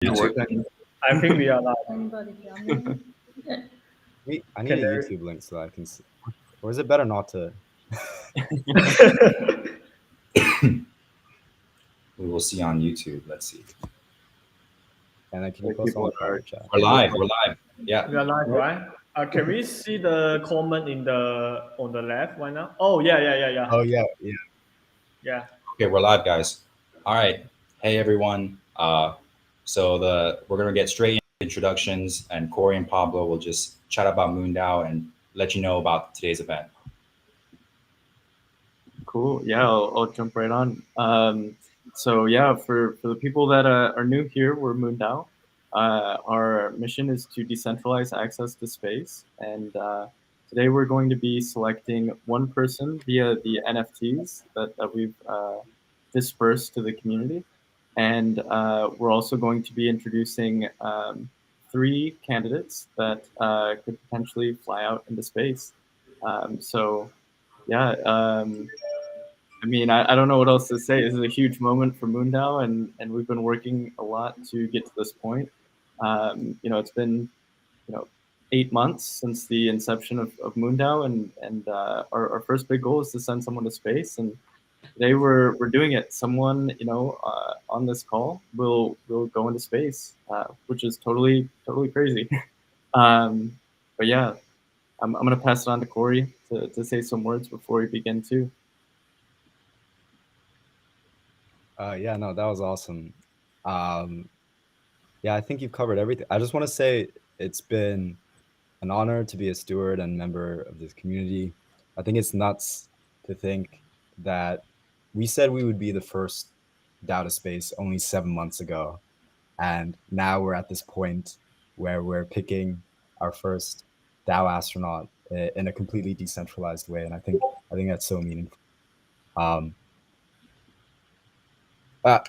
working. I think we are live. Anybody coming? I need Can a there... YouTube link so I can see. Or is it better not to? We will see on YouTube. Let's see. And then can you Like post on the people are... private chat? We're live. We're live. Yeah. We are live, right? Can we see the comment on the left right now? Oh yeah. Oh yeah. Yeah. Okay, we're live, guys. All right. Hey, everyone. So we're gonna get straight into introductions, and Corey and Pablo will just chat about MoonDAO and let you know about today's event. Cool. Yeah, I'll jump right on. So yeah, for the people that are new here, we're MoonDAO. Our mission is to decentralize access to space, and today we're going to be selecting one person via the NFTs that we've dispersed to the community, and we're also going to be introducing 3 candidates that could potentially fly out into space. So yeah. I mean, I don't know what else to say. This is a huge moment for MoonDAO, and we've been working a lot to get to this point. It's been 8 months since the inception of MoonDAO, and our first big goal is to send someone to space. And today we're doing it. Someone on this call will go into space, which is totally crazy. But yeah, I'm gonna pass it on to Corey to say some words before we begin too. Yeah, no, that was awesome. Yeah, I think you've covered everything. I just want to say it's been an honor to be a steward and member of this community. I think it's nuts to think that we said we would be the first DAO to space only 7 months ago. And now we're at this point where we're picking our first DAO astronaut in a completely decentralized way. And I think that's so meaningful.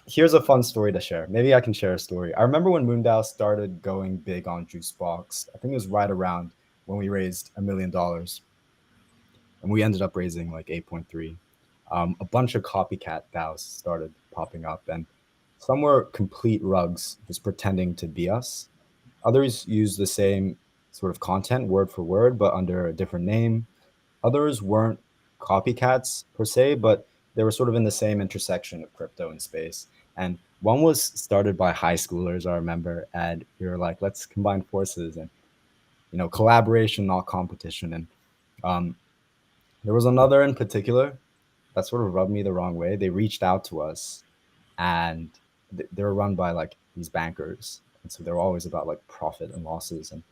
Here's a fun story to share. Maybe I can share a story. I remember when MoonDAO started going big on Juicebox. I think it was right around when we raised $1 million. And we ended up raising like 8.3. A bunch of copycat DAOs started popping up, and some were complete rugs, just pretending to be us. Others used the same sort of content word for word, but under a different name. Others weren't copycats per se, but they were sort of in the same intersection of crypto and space. And one was started by high schoolers, I remember, and we were like, let's combine forces and, collaboration, not competition. And there was another in particular that sort of rubbed me the wrong way. They reached out to us, and they were run by like these bankers. And so they were always about like profit and losses. And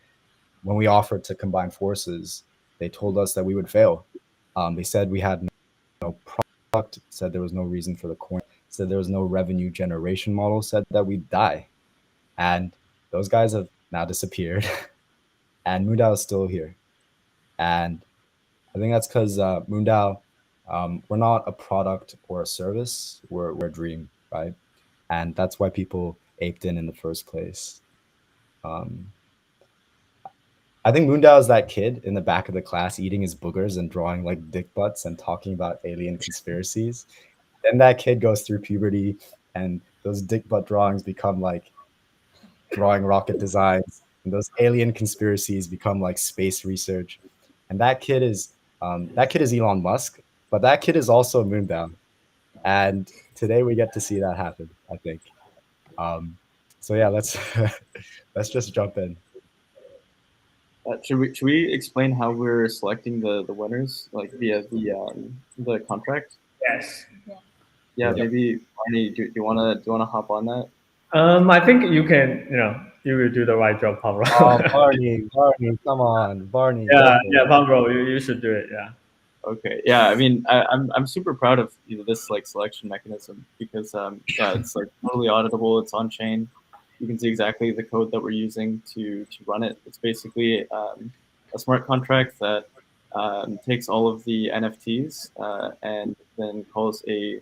when we offered to combine forces, they told us that we would fail. They said we had no product, said there was no reason for the coin, said there was no revenue generation model, said that we'd die. And those guys have now disappeared. And MoonDAO is still here. And I think that's because MoonDAO, we're not a product or a service, we're a dream, right? And that's why people aped in the first place. I think MoonDAO is that kid in the back of the class eating his boogers and drawing like dick butts and talking about alien conspiracies. Then that kid goes through puberty, and those dick butt drawings become like drawing rocket designs, and those alien conspiracies become like space research. And that kid is Elon Musk, but that kid is also MoonDAO. And today we get to see that happen, I think. So yeah, let's let's just jump in. Should we explain how we're selecting the winners, like via the contract? Yes. Yeah, maybe Barney, do you wanna hop on that? I think you can. You will do the right job, Pablo. Oh, Barney, come on, Barney. Yeah, Pablo, you should do it. Yeah. Okay. Yeah. I mean, I'm super proud of this like selection mechanism because yeah, it's like totally auditable. It's on chain. You can see exactly the code that we're using to run it. It's basically a smart contract that takes all of the NFTs and then calls a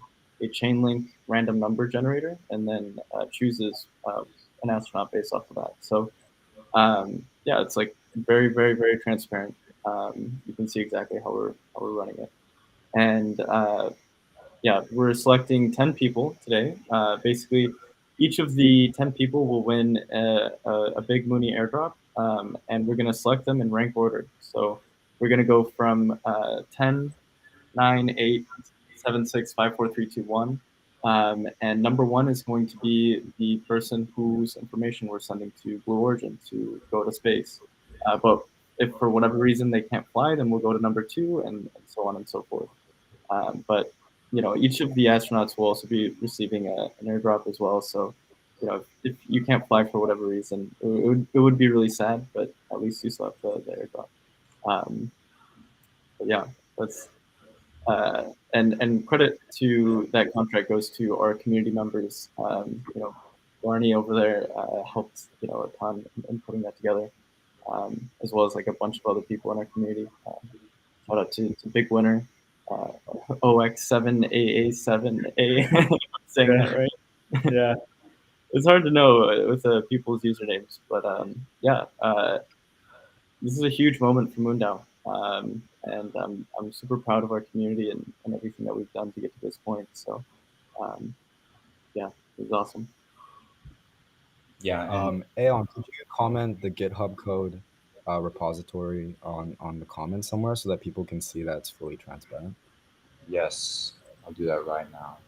chain link random number generator, and then chooses an astronaut based off of that. So yeah, it's like very transparent. You can see exactly how we're running it, and yeah, we're selecting 10 people today. Basically, each of the 10 people will win a big Mooney airdrop, and we're going to select them in rank order. So we're going to go from 10, 9, 8, 7, 6, 5, 4, 3, 2, 1. And number one is going to be the person whose information we're sending to Blue Origin to go to space. But if for whatever reason they can't fly, then we'll go to number two, and so on and so forth. But each of the astronauts will also be receiving an airdrop as well. So, if you can't fly for whatever reason, it would be really sad, but at least you still have the airdrop. But yeah, that's and credit to that contract goes to our community members. Barney over there helped a ton in putting that together, as well as like a bunch of other people in our community. Shout out to Big Winner, OX7AA7A. Saying that right? Yeah. It's hard to know with people's usernames, but this is a huge moment for MoonDAO. And I'm super proud of our community and everything that we've done to get to this point. So, yeah, it was awesome. Yeah. Aeon, could you comment the GitHub code repository on the comments somewhere so that people can see that it's fully transparent? Yes, I'll do that right now.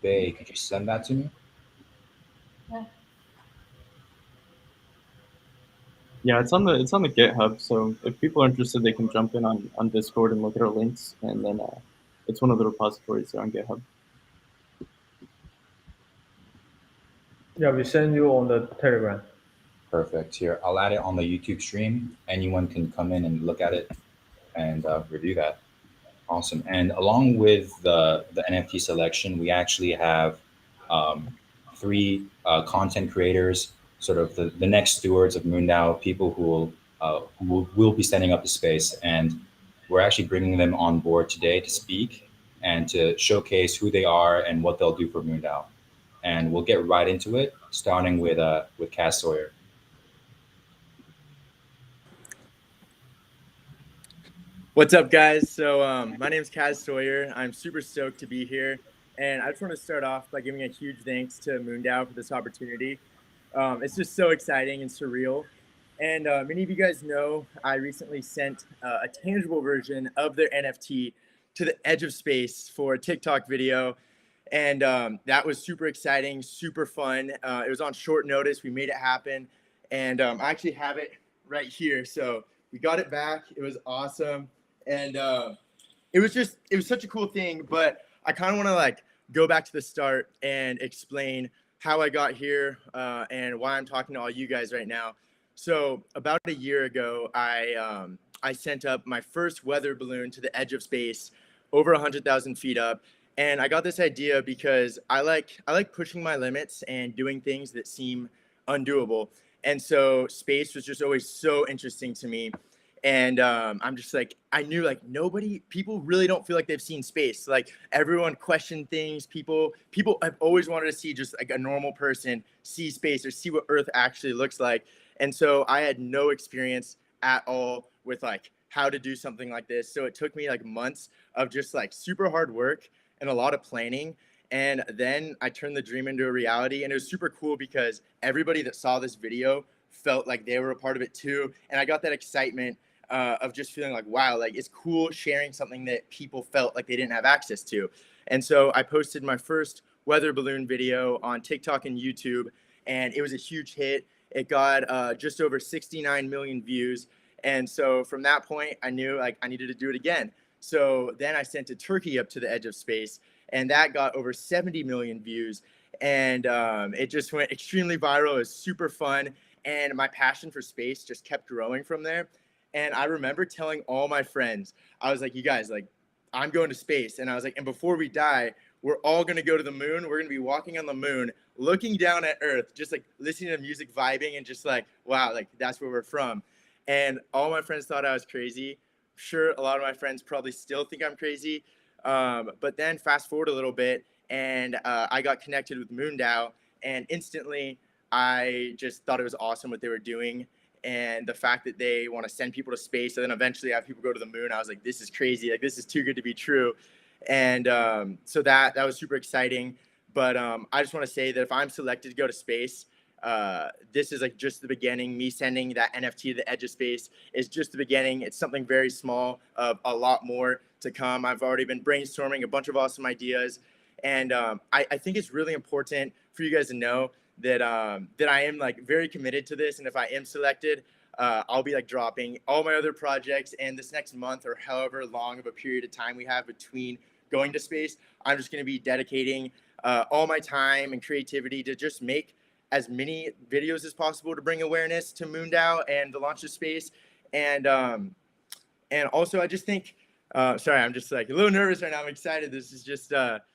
Bay, could you send that to me? Yeah, it's on the GitHub. So if people are interested, they can jump in on Discord and look at our links, and then it's one of the repositories there on GitHub. Yeah, we send you on the Telegram. Perfect. Here, I'll add it on the YouTube stream. Anyone can come in and look at it and review that. Awesome. And along with the NFT selection, we actually have 3 content creators, sort of the next stewards of MoonDAO, people who will be standing up to space. And we're actually bringing them on board today to speak and to showcase who they are and what they'll do for MoonDAO. And we'll get right into it, starting with Cass Sawyer. What's up, guys? So my name is Kaz Sawyer. I'm super stoked to be here. And I just want to start off by giving a huge thanks to MoonDAO for this opportunity. It's just so exciting and surreal. And many of you guys know I recently sent a tangible version of their NFT to the edge of space for a TikTok video. And that was super exciting, super fun. It was on short notice. We made it happen. And I actually have it right here. So we got it back. It was awesome. And it was such a cool thing, but I kind of want to like go back to the start and explain how I got here and why I'm talking to all you guys right now. So about a year ago, I sent up my first weather balloon to the edge of space, over 100,000 feet up. And I got this idea because I like pushing my limits and doing things that seem undoable. And so space was just always so interesting to me. And I'm just like, I knew like people really don't feel like they've seen space. Like everyone questioned things. People have always wanted to see just like a normal person see space or see what Earth actually looks like. And so I had no experience at all with like how to do something like this. So it took me like months of just like super hard work and a lot of planning. And then I turned the dream into a reality. And it was super cool because everybody that saw this video felt like they were a part of it too. And I got that excitement of just feeling like, wow, like it's cool sharing something that people felt like they didn't have access to. And so I posted my first weather balloon video on TikTok and YouTube, and it was a huge hit. It got just over 69 million views. And so from that point, I knew like I needed to do it again. So then I sent a turkey up to the edge of space, and that got over 70 million views. And it just went extremely viral. It was super fun. And my passion for space just kept growing from there. And I remember telling all my friends, I was like, you guys, like, I'm going to space. And I was like, and before we die, we're all going to go to the moon. We're going to be walking on the moon, looking down at Earth, just like listening to music, vibing, and just like, wow, like that's where we're from. And all my friends thought I was crazy. Sure, a lot of my friends probably still think I'm crazy. But then fast forward a little bit, and I got connected with MoonDAO, and instantly I just thought it was awesome what they were doing. and the fact that they want to send people to space and then eventually have people go to the moon. I was like, this is crazy. Like, this is too good to be true. And so that was super exciting. But I just want to say that if I'm selected to go to space, this is like just the beginning. Me sending that NFT to the edge of space is just the beginning. It's something very small of a lot more to come. I've already been brainstorming a bunch of awesome ideas. And I think it's really important for you guys to know that that I am like very committed to this. And if I am selected, I'll be like dropping all my other projects. And this next month or however long of a period of time we have between going to space, I'm just going to be dedicating all my time and creativity to just make as many videos as possible to bring awareness to MoonDAO and the launch of space. And also I just think, sorry, I'm just like a little nervous right now. I'm excited. This is just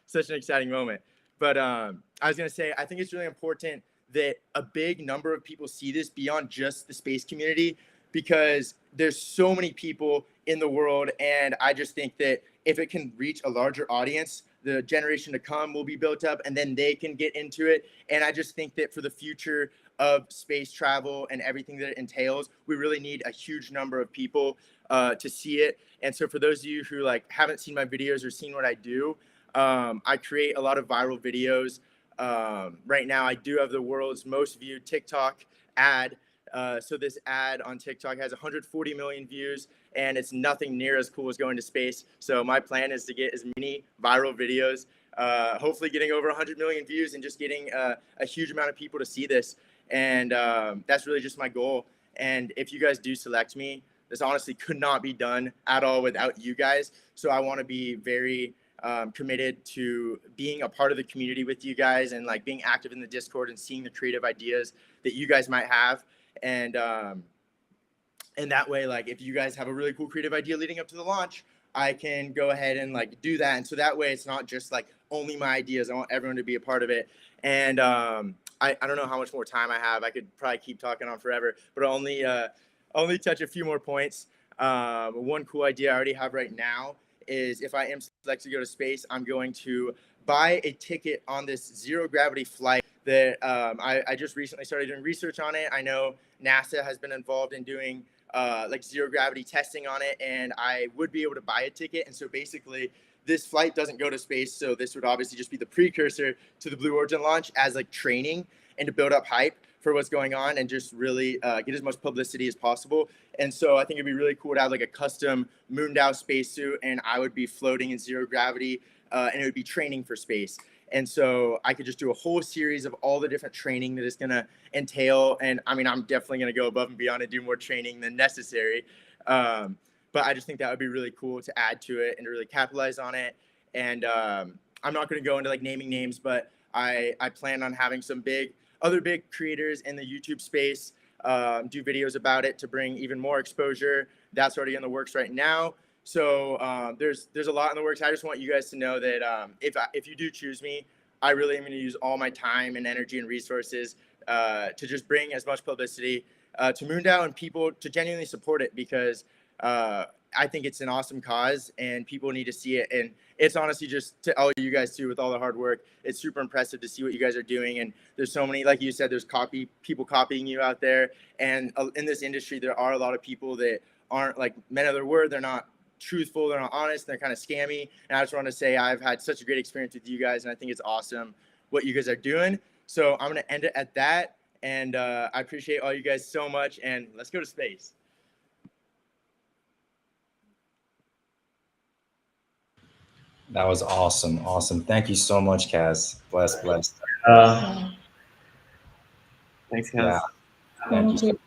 such an exciting moment. But I was going to say, I think it's really important that a big number of people see this beyond just the space community, because there's so many people in the world. And I just think that if it can reach a larger audience, the generation to come will be built up and then they can get into it. And I just think that for the future of space travel and everything that it entails, we really need a huge number of people to see it. And so for those of you who like haven't seen my videos or seen what I do, I create a lot of viral videos. Right now I do have the world's most viewed TikTok ad. So this ad on TikTok has 140 million views, and it's nothing near as cool as going to space. So my plan is to get as many viral videos, hopefully getting over 100 million views and just getting a huge amount of people to see this. And that's really just my goal. And if you guys do select me, this honestly could not be done at all without you guys. So I want to be very committed to being a part of the community with you guys and like being active in the Discord and seeing the creative ideas that you guys might have. And that way, like if you guys have a really cool creative idea leading up to the launch, I can go ahead and like do that. And so that way it's not just like only my ideas. I want everyone to be a part of it. And I don't know how much more time I have. I could probably keep talking on forever, but I'll only touch a few more points. One cool idea I already have right now is if I am selected to go to space, I'm going to buy a ticket on this zero gravity flight that I just recently started doing research on it. I know NASA has been involved in doing like zero gravity testing on it, and I would be able to buy a ticket. And so basically this flight doesn't go to space. So this would obviously just be the precursor to the Blue Origin launch as like training and to build up hype for what's going on and just really get as much publicity as possible. And so I think it'd be really cool to have like a custom MoonDAO spacesuit, and I would be floating in zero gravity and it would be training for space. And so I could just do a whole series of all the different training that it's going to entail. And I mean, I'm definitely going to go above and beyond and do more training than necessary. But I just think that would be really cool to add to it and to really capitalize on it. And I'm not going to go into like naming names, but I plan on having some other big creators in the YouTube space do videos about it to bring even more exposure. That's already in the works right now. So there's a lot in the works. I just want you guys to know that if you do choose me, I really am going to use all my time and energy and resources to just bring as much publicity to MoonDAO and people to genuinely support it, because I think it's an awesome cause and people need to see it. And it's honestly just to all you guys too, with all the hard work, it's super impressive to see what you guys are doing. And there's so many, like you said, there's people copying you out there. And in this industry, there are a lot of people that aren't like men of their word. They're not truthful, they're not honest, they're kind of scammy. And I just want to say I've had such a great experience with you guys, and I think it's awesome what you guys are doing. So I'm going to end it at that. And I appreciate all you guys so much, and let's go to space. That was awesome. Awesome. Thank you so much, Kaz. Blessed. Thanks, guys. Yeah. Thank you so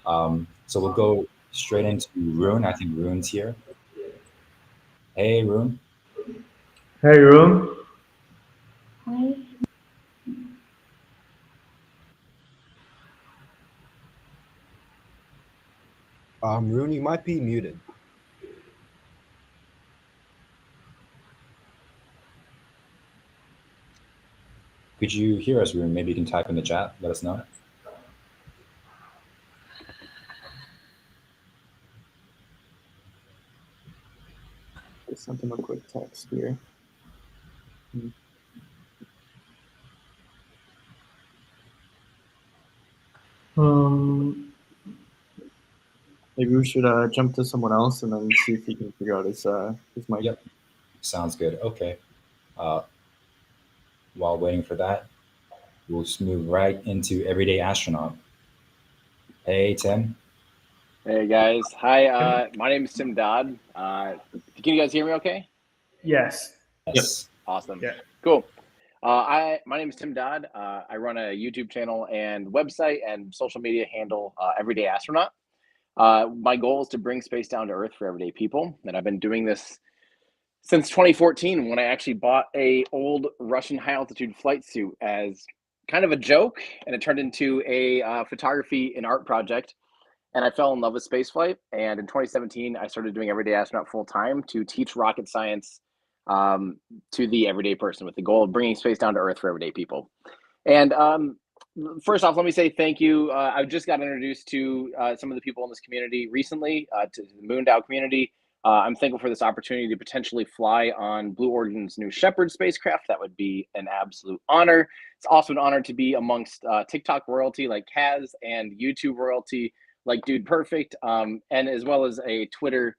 much. So we'll go straight into Rune. I think Rune's here. Hey, Rune. Hey, Rune. Hi. Rune, you might be muted. Could you hear us, Rune? Maybe you can type in the chat. Let us know. Just sent him a quick text here. maybe we should jump to someone else and then see if he can figure out his mic. Yep. Sounds good. Okay. While waiting for that, we'll just move right into Everyday Astronaut. Hey, Tim. Hey guys, hi. My name is Tim Dodd. Can you guys hear me? Okay. Yes. Yes. Awesome. Yeah. Cool. My name is Tim Dodd. I run a YouTube channel and website and social media handle Everyday Astronaut. My goal is to bring space down to Earth for everyday people, and I've been doing this since 2014 when I actually bought a old Russian high altitude flight suit as kind of a joke, and it turned into a photography and art project. And I fell in love with spaceflight. And in 2017, I started doing Everyday Astronaut full time to teach rocket science to the everyday person with the goal of bringing space down to Earth for everyday people. And first off, let me say thank you. I just got introduced to some of the people in this community recently, to the MoonDAO community. I'm thankful for this opportunity to potentially fly on Blue Origin's New Shepard spacecraft. That would be an absolute honor. It's also an honor to be amongst TikTok royalty like Kaz and YouTube royalty like Dude Perfect, and as well as a Twitter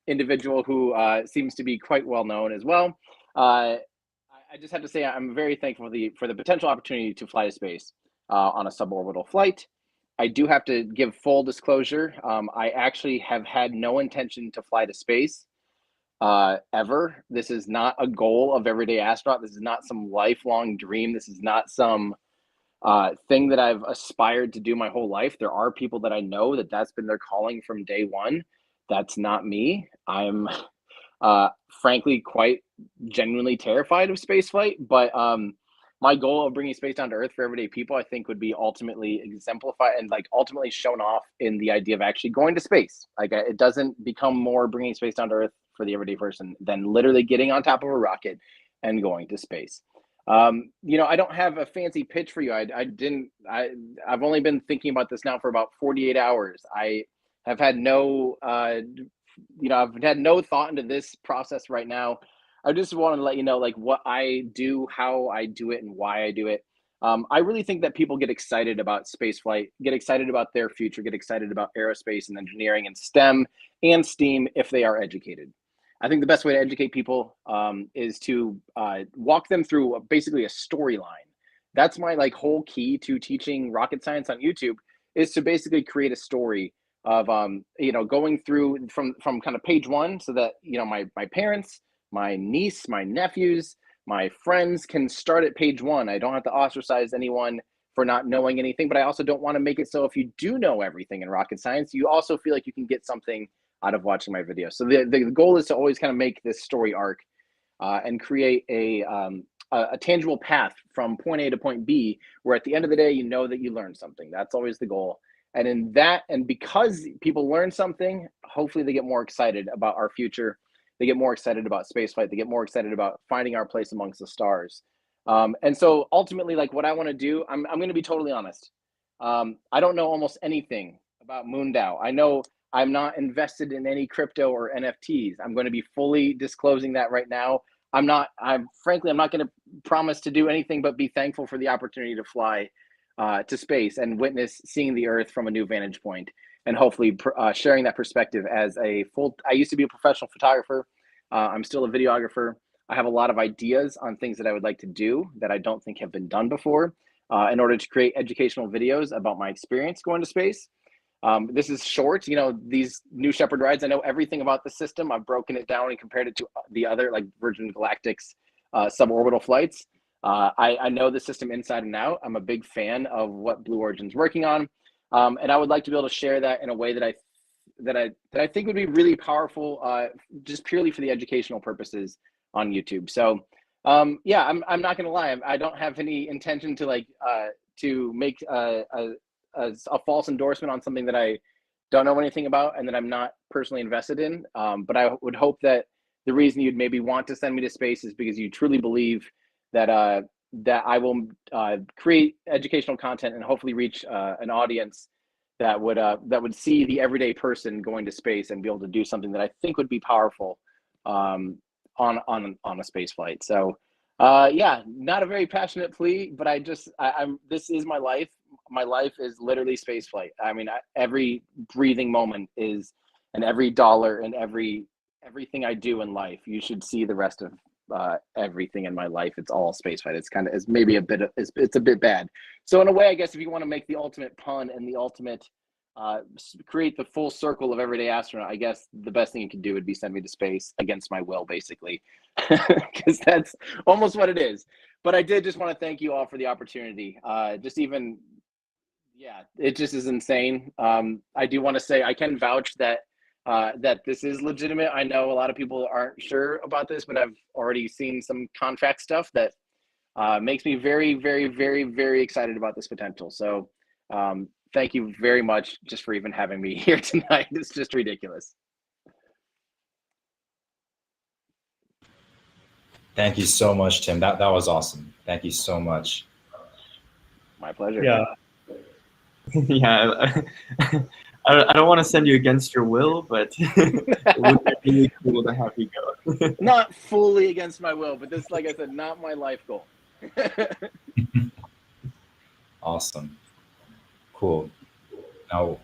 individual who seems to be quite well known as well. I just have to say I'm very thankful for the potential opportunity to fly to space on a suborbital flight. I do have to give full disclosure. I actually have had no intention to fly to space ever. This is not a goal of Everyday Astronaut. This is not some lifelong dream. This is not some thing that I've aspired to do my whole life. There are people that I know that's been their calling from day one. That's not me. I'm frankly quite genuinely terrified of spaceflight, but my goal of bringing space down to Earth for everyday people, I think, would be ultimately exemplified and like ultimately shown off in the idea of actually going to space. Like it doesn't become more bringing space down to Earth for the everyday person than literally getting on top of a rocket and going to space. I don't have a fancy pitch for you. I've only been thinking about this now for about 48 hours. I have had no, I've had no thought into this process right now. I just want to let you know like what I do, how I do it, and why I do it. I really think that people get excited about spaceflight, get excited about their future, get excited about aerospace and engineering and STEM and STEAM if they are educated. I think the best way to educate people is to walk them through basically a storyline. That's my like whole key to teaching rocket science on YouTube, is to basically create a story of going through from kind of page one, so that my parents, my niece, my nephews, my friends can start at page one. I don't have to ostracize anyone for not knowing anything, but I also don't want to make it so if you do know everything in rocket science, you also feel like you can get something out of watching my videos. So the goal is to always kind of make this story arc and create a tangible path from point A to point B, where at the end of the day, you know that you learned something. That's always the goal. And in that, and because people learn something, hopefully they get more excited about our future. They get more excited about spaceflight. They get more excited about finding our place amongst the stars. And so ultimately, like what I want to do, I'm going to be totally honest. I don't know almost anything about MoonDAO. I know I'm not invested in any crypto or NFTs. I'm going to be fully disclosing that right now. I'm not going to promise to do anything but be thankful for the opportunity to fly to space and witness seeing the Earth from a new vantage point, and hopefully sharing that perspective as I used to be a professional photographer. I'm still a videographer. I have a lot of ideas on things that I would like to do that I don't think have been done before in order to create educational videos about my experience going to space. This is short, these New Shepard rides, I know everything about the system. I've broken it down and compared it to the other like Virgin Galactic's suborbital flights. I know the system inside and out. I'm a big fan of what Blue Origin's working on. And I would like to be able to share that in a way that I think would be really powerful, just purely for the educational purposes on YouTube. So yeah, I'm not gonna lie. I don't have any intention to to make a false endorsement on something that I don't know anything about and that I'm not personally invested in. But I would hope that the reason you'd maybe want to send me to space is because you truly believe that that I will create educational content and hopefully reach an audience that would see the everyday person going to space and be able to do something that I think would be powerful on a space flight. So yeah, not a very passionate plea, but I'm this is my life. my life is literally space flight. I mean, every breathing moment is, and every dollar and everything I do in life, you should see the rest of everything in my life. It's all space flight. It's maybe a bit, it's a bit bad. So in a way, I guess if you want to make the ultimate pun and the ultimate, create the full circle of everyday astronaut, I guess the best thing you could do would be send me to space against my will, basically, because that's almost what it is. But I did just want to thank you all for the opportunity. Yeah, it just is insane. I do want to say I can vouch that that this is legitimate. I know a lot of people aren't sure about this, but I've already seen some contract stuff that makes me very, very, very, very excited about this potential. So thank you very much just for even having me here tonight. It's just ridiculous. Thank you so much, Tim. That was awesome. Thank you so much. My pleasure. Yeah. Yeah, I don't want to send you against your will, but it would be really cool to have you go. Not fully against my will, but this, like I said, not my life goal. Awesome. Cool. Now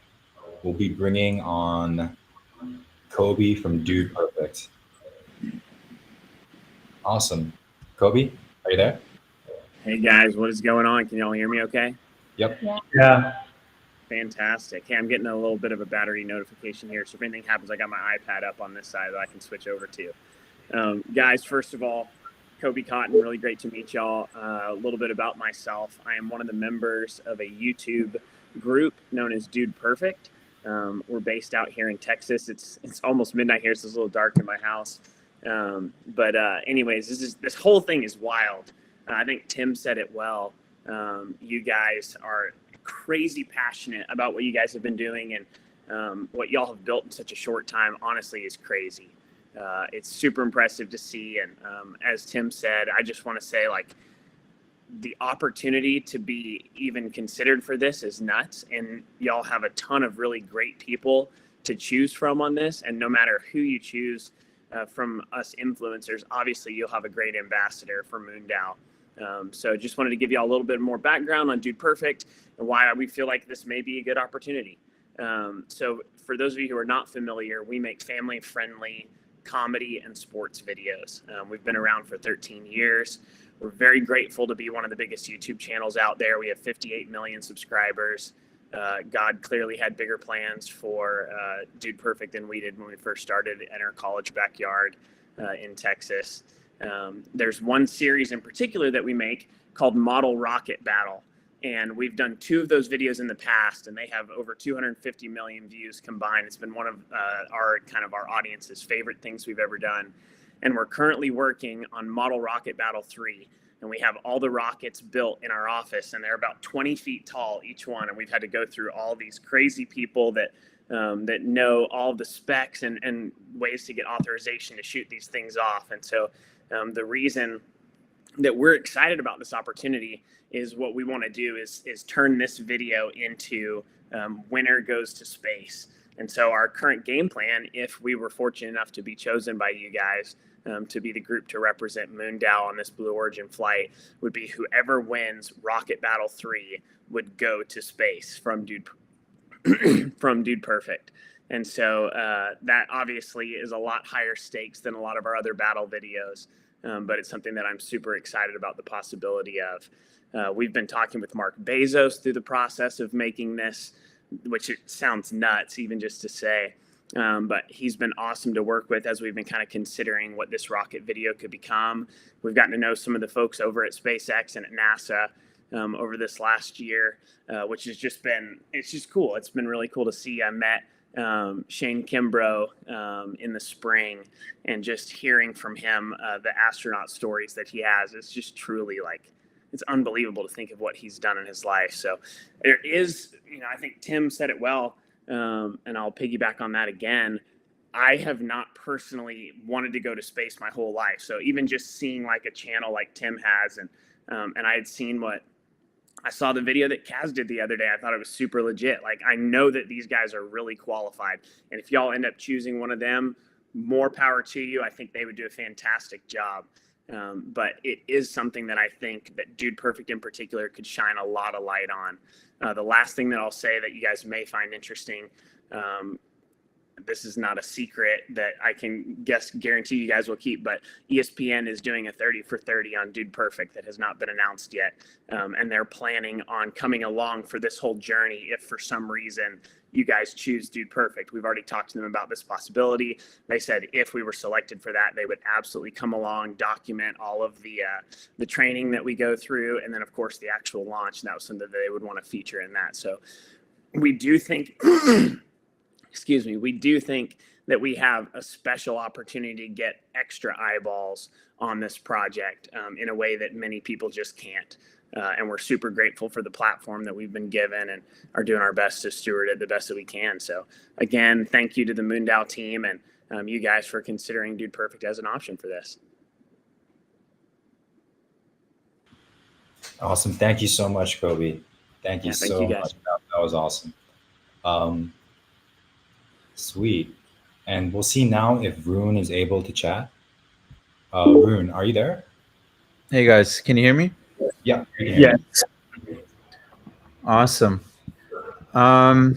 we'll be bringing on Kobe from Dude Perfect. Awesome. Kobe, are you there? Hey guys, what is going on? Can y'all hear me okay? Yep. Yeah. Fantastic. Hey, I'm getting a little bit of a battery notification here. So if anything happens, I got my iPad up on this side that I can switch over to. Guys, first of all, Kobe Cotton, really great to meet y'all. A little bit about myself. I am one of the members of a YouTube group known as Dude Perfect. We're based out here in Texas. It's almost midnight here, so it's a little dark in my house. Anyways, this whole thing is wild. I think Tim said it well. You guys are crazy passionate about what you guys have been doing, and what y'all have built in such a short time, honestly, is crazy. It's super impressive to see. And as Tim said, I just want to say, like, the opportunity to be even considered for this is nuts. And y'all have a ton of really great people to choose from on this. And no matter who you choose from us influencers, obviously you'll have a great ambassador for MoonDAO. So just wanted to give you all a little bit more background on Dude Perfect and why we feel like this may be a good opportunity. So for those of you who are not familiar, we make family-friendly comedy and sports videos. We've been around for 13 years. We're very grateful to be one of the biggest YouTube channels out there. We have 58 million subscribers. God clearly had bigger plans for Dude Perfect than we did when we first started in our college backyard in Texas. There's one series in particular that we make called Model Rocket Battle. And we've done 2 of those videos in the past, and they have over 250 million views combined. It's been one of our audience's favorite things we've ever done. And we're currently working on Model Rocket Battle 3. And we have all the rockets built in our office, and they're about 20 feet tall, each one. And we've had to go through all these crazy people that know all the specs and ways to get authorization to shoot these things off. And so the reason that we're excited about this opportunity is what we want to do is turn this video into winner goes to space. And so our current game plan, if we were fortunate enough to be chosen by you guys to be the group to represent MoonDAO on this Blue Origin flight, would be whoever wins Rocket Battle 3 would go to space from Dude Perfect. And so that obviously is a lot higher stakes than a lot of our other battle videos. But it's something that I'm super excited about the possibility of. We've been talking with Mark Bezos through the process of making this, which it sounds nuts even just to say. But he's been awesome to work with as we've been kind of considering what this rocket video could become. We've gotten to know some of the folks over at SpaceX and at NASA over this last year, which has just been, it's just cool. It's been really cool to see. I met Shane Kimbrough in the spring, and just hearing from him the astronaut stories that he has, it's just truly like, it's unbelievable to think of what he's done in his life. So there is, I think Tim said it well, and I'll piggyback on that again. I have not personally wanted to go to space my whole life. So even just seeing like a channel like Tim has, and I had seen I saw the video that Kaz did the other day. I thought it was super legit. Like, I know that these guys are really qualified. And if y'all end up choosing one of them, more power to you. I think they would do a fantastic job. But it is something that I think that Dude Perfect in particular could shine a lot of light on. The last thing that I'll say that you guys may find interesting, this is not a secret that I can guarantee you guys will keep, but ESPN is doing a 30 for 30 on Dude Perfect that has not been announced yet. And they're planning on coming along for this whole journey if for some reason you guys choose Dude Perfect. We've already talked to them about this possibility. They said if we were selected for that, they would absolutely come along, document all of the training that we go through, and then of course the actual launch. And that was something that they would want to feature in that. So we do think excuse me, we do think that we have a special opportunity to get extra eyeballs on this project in a way that many people just can't. And we're super grateful for the platform that we've been given and are doing our best to steward it the best that we can. So again, thank you to the MoonDAO team and you guys for considering Dude Perfect as an option for this. Awesome. Thank you so much, Kobe. Thank you so much. That was awesome. Sweet. And we'll see now if Rune is able to chat. Rune, are you there? Hey guys, can you hear me? Yeah. Yes. Awesome. Well,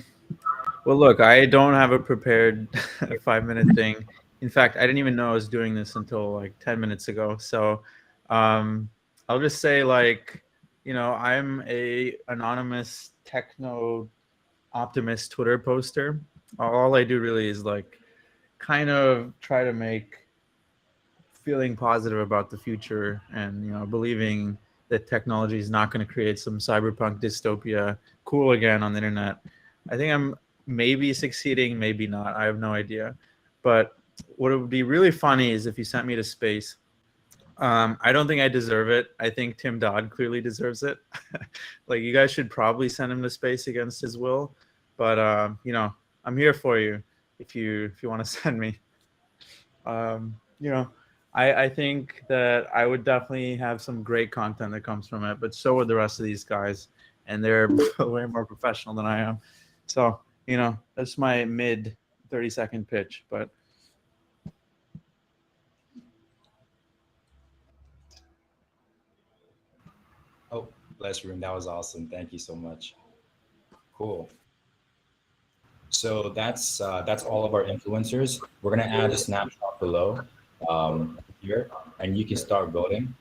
look, I don't have a prepared 5-minute thing. In fact, I didn't even know I was doing this until like 10 minutes ago. So I'll just say, like, you know, I'm a anonymous techno optimist Twitter poster. All I do really is like kind of try to make feeling positive about the future and, you know, believing that technology is not going to create some cyberpunk dystopia cool again on the internet. I think I'm maybe succeeding, maybe not. I have no idea. But what would be really funny is if you sent me to space. I don't think I deserve it. I think Tim Dodd clearly deserves it. Like, you guys should probably send him to space against his will. But, you know, I'm here for you if you want to send me. You know, I think that I would definitely have some great content that comes from it, but so would the rest of these guys, and they're way more professional than I am. So, you know, that's my mid 30-second pitch. But oh, bless Rune. That was awesome. Thank you so much. Cool. So that's all of our influencers. We're gonna add a snapshot below here, and you can start voting.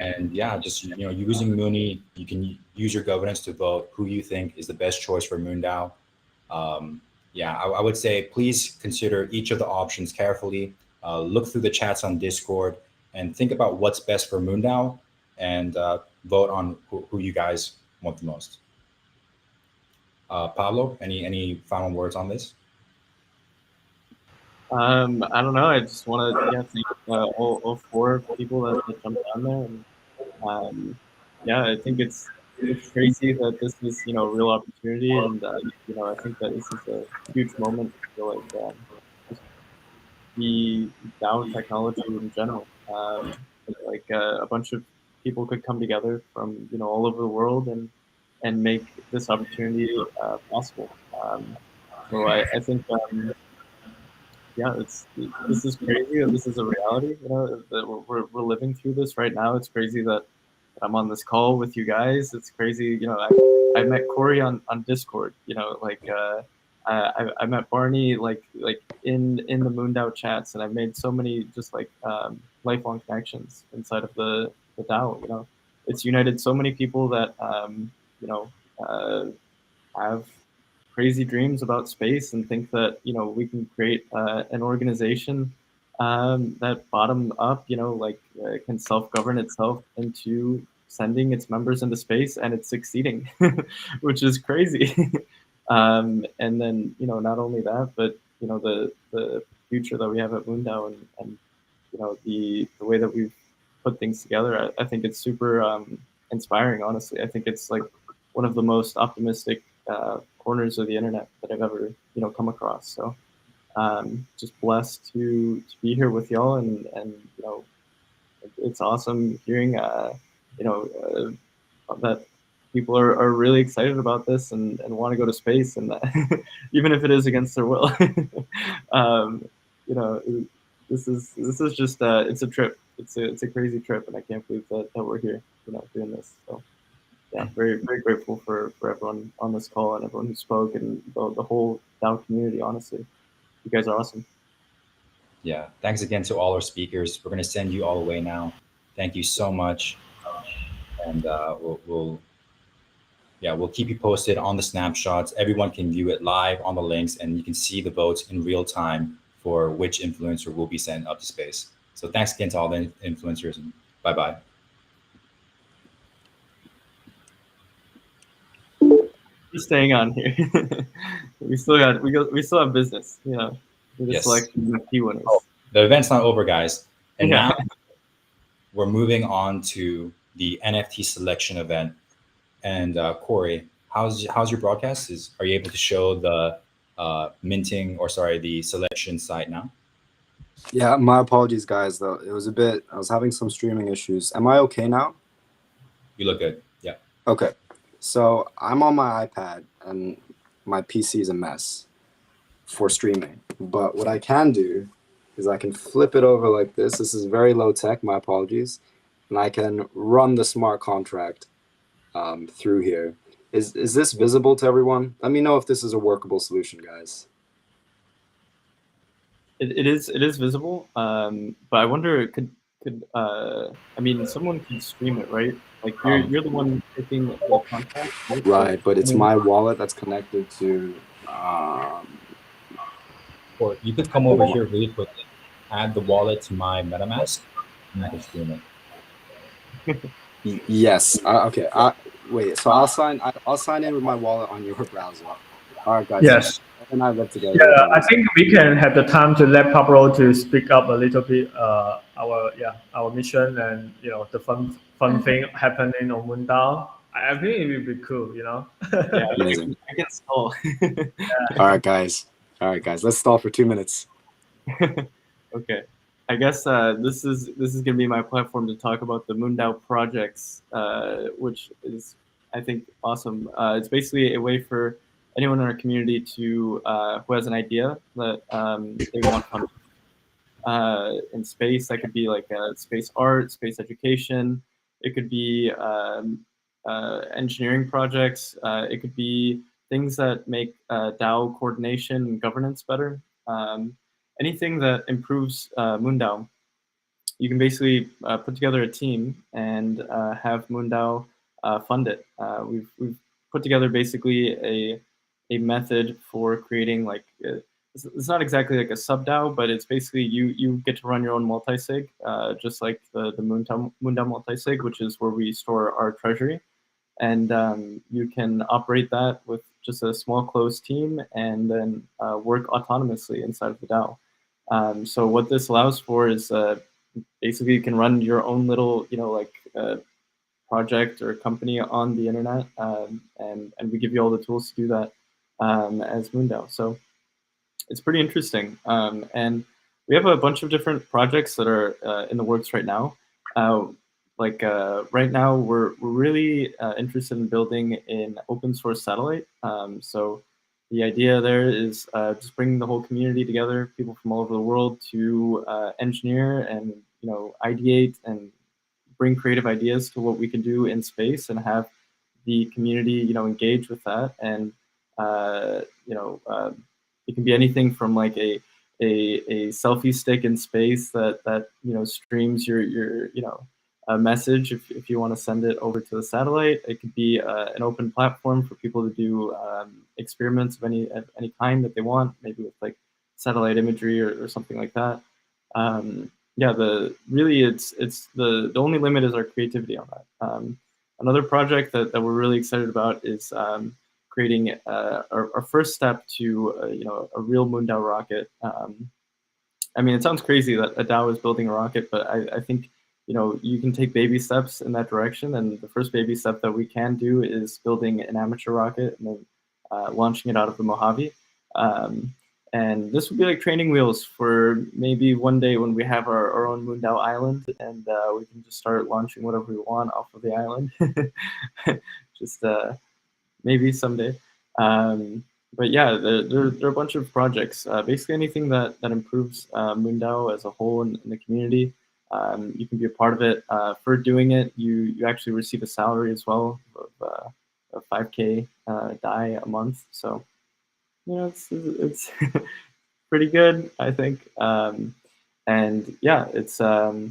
And yeah, just, you know, using Mooney, you can use your governance to vote who you think is the best choice for MoonDAO. Yeah, I would say please consider each of the options carefully. Look through the chats on Discord and think about what's best for MoonDAO, and vote on who you guys want the most. Pablo, any final words on this? I don't know. I just want to thank all 4 people that jumped on there. And yeah, I think it's crazy that this is, you know, a real opportunity, and you know, I think that this is a huge moment for like just the DAO technology in general. Like a bunch of people could come together from, you know, all over the world and make this opportunity possible. So I think yeah, this is crazy that this is a reality. You know, that we're living through this right now. It's crazy that I'm on this call with you guys. It's crazy. You know, I met Corey on Discord. You know, like I met Barney like in the MoonDAO chats, and I've made so many just like lifelong connections inside of the DAO. You know, it's united so many people that you know have crazy dreams about space and think that, you know, we can create an organization that bottom up, you know, like can self-govern itself into sending its members into space, and it's succeeding, which is crazy. And then, you know, not only that, but, you know, the future that we have at MoonDAO and you know, the way that we've put things together, I think it's super inspiring, honestly. I think it's like one of the most optimistic corners of the internet that I've ever, you know, come across. So just blessed to be here with y'all, and you know, it's awesome hearing you know that people are really excited about this and want to go to space, and even if it is against their will. You know, this is just it's a trip. It's a crazy trip, and I can't believe that we're here, doing this. So yeah, very grateful for everyone on this call and everyone who spoke and the whole DAO community. Honestly, you guys are awesome. Yeah, thanks again to all our speakers. We're going to send you all away now. Thank you so much, and we'll keep you posted on the snapshots. Everyone can view it live on the links, and you can see the votes in real time for which influencer will be sent up to space. So thanks again to all the influencers, and bye-bye. Just staying on here. we still have business, We're the Yes. selection of key winners. Oh, the event's not over, guys. And Yeah. now we're moving on to the NFT selection event. And Corey, how's your broadcast? Are you able to show the the selection site now? Yeah, my apologies, guys. Though it was I was having some streaming issues. Am I okay now? You look good. Yeah. Okay. So I'm on my iPad and my PC is a mess for streaming. But what I can do is I can flip it over like this. This is very low tech. My apologies. And I can run the smart contract through here. Is this visible to everyone? Let me know if this is a workable solution, guys. It is visible, but I wonder could someone can stream it, right? Like you're the one picking the contract, right? Right, but it's my wallet that's connected to. Or you could come over here really quickly, add the wallet to my MetaMask, and I can stream it. Yes. Okay. Wait. So I'll sign in with my wallet on your browser. All right, guys. Yes. And I live together. Yeah, I think we can have the time to let Pablo to speak up a little bit. Our mission and the fun thing happening on MoonDAO. I think it will be cool. Yeah, amazing. I can stall. All right, guys. Let's stall for 2 minutes. Okay. I guess this is gonna be my platform to talk about the MoonDAO projects, which is I think awesome. It's basically a way for anyone in our community to who has an idea that they want funded in space. That could be like space art, space education. It could be engineering projects. It could be things that make DAO coordination and governance better. Anything that improves MoonDAO. You can basically put together a team and have MoonDAO fund it. We've put together basically a method for creating like it's not exactly like a sub DAO, but it's basically you get to run your own multisig, just like the MoonDAO multisig, which is where we store our treasury, and you can operate that with just a small closed team and then work autonomously inside of the DAO. So what this allows for is basically you can run your own little project or company on the internet, and we give you all the tools to do that as MoonDAO. So it's pretty interesting, and we have a bunch of different projects that are in the works right now. Right now we're really interested in building an open source satellite. So the idea there is just bringing the whole community together, people from all over the world, to engineer and ideate and bring creative ideas to what we can do in space, and have the community engage with that. And it can be anything from like a selfie stick in space that streams your a message if you want to send it over to the satellite. It could be an open platform for people to do experiments of any kind that they want, maybe with like satellite imagery or something like that. It's the only limit is our creativity on that. Another project that we're really excited about is creating our first step to a real MoonDAO rocket. It sounds crazy that a DAO is building a rocket, but I think you can take baby steps in that direction. And the first baby step that we can do is building an amateur rocket and then launching it out of the Mojave. And this would be like training wheels for maybe one day when we have our own MoonDAO island, and we can just start launching whatever we want off of the island. Just maybe someday. but yeah, there are a bunch of projects. Basically, anything that improves MoonDAO as a whole in the community, you can be a part of it. For doing it, you actually receive a salary as well of 5K DAI a month. So it's pretty good, I think. And yeah, it's a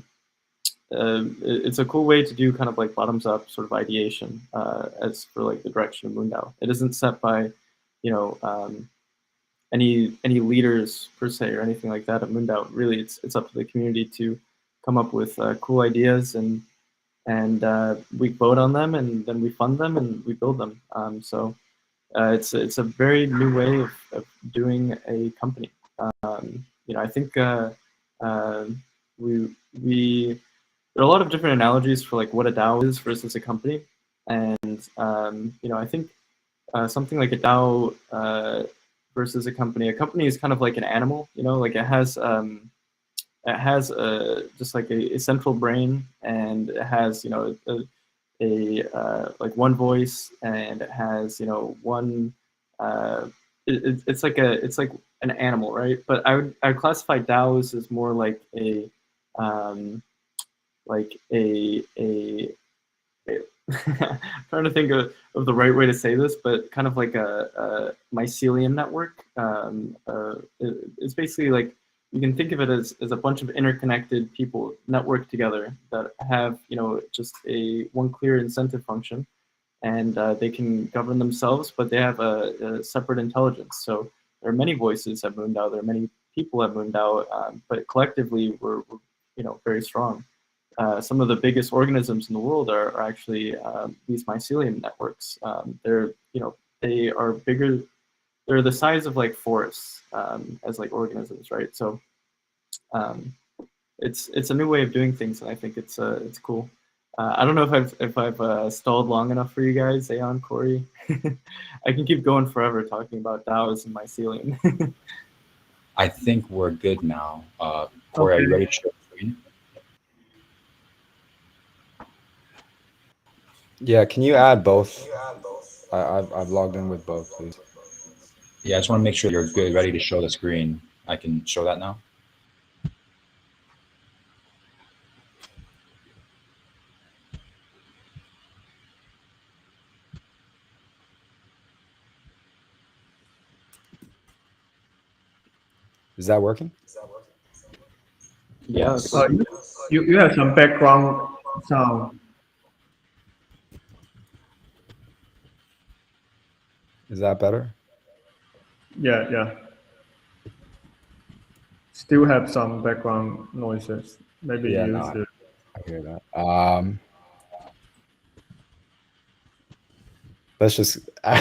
cool way to do kind of like bottoms up sort of ideation as for like the direction of MoonDAO. It isn't set by, you know, any leaders per se or anything like that at MoonDAO. Really, it's up to the community to come up with cool ideas and we vote on them and then we fund them and we build them. So it's a very new way of doing a company. I think we there are a lot of different analogies for like what a DAO is versus a company, and I think something like a DAO versus a company. A company is kind of like an animal, like it has just like a central brain, and it has like one voice, and it has one. It's like an animal, right? But I would classify DAOs as more like a like a I'm trying to think of the right way to say this, but kind of like a mycelium network. It's basically like you can think of it as a bunch of interconnected people networked together that have just one clear incentive function, and they can govern themselves, but they have a separate intelligence. So there are many voices at MoonDAO. There are many people at MoonDAO, but collectively we're very strong. Some of the biggest organisms in the world are actually these mycelium networks. They are bigger. They're the size of like forests as like organisms, right? So it's a new way of doing things, and I think it's cool. I don't know if I've stalled long enough for you guys, Aeon, Corey. I can keep going forever talking about DAOs and mycelium. I think we're good now. Corey, are you ready to share the screen? Yeah, can you add both? I've logged in with both, please. Yeah, I just want to make sure you're good, ready to show the screen. I can show that now. Is that working? Yes. You have some background sound. Is that better? Yeah. Still have some background noises. Maybe Yeah, use no, I hear that. Let's just. All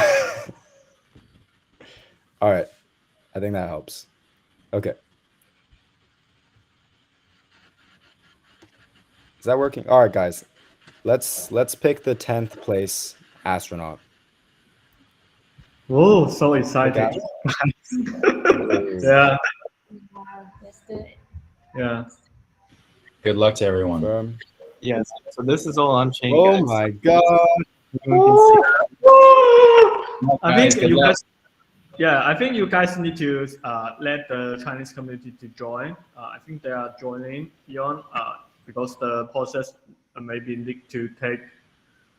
right, I think that helps. Okay. Is that working? All right, guys. Let's pick the 10th place astronaut. Oh, so excited. Yeah. Let's do it. Yeah. Good luck to everyone. Confirm. Yes. So this is all on chain, Oh guys. my god! I think you guys. Yeah, I think you guys need to let the Chinese community to join. I think they are joining Eon because the process maybe need to take,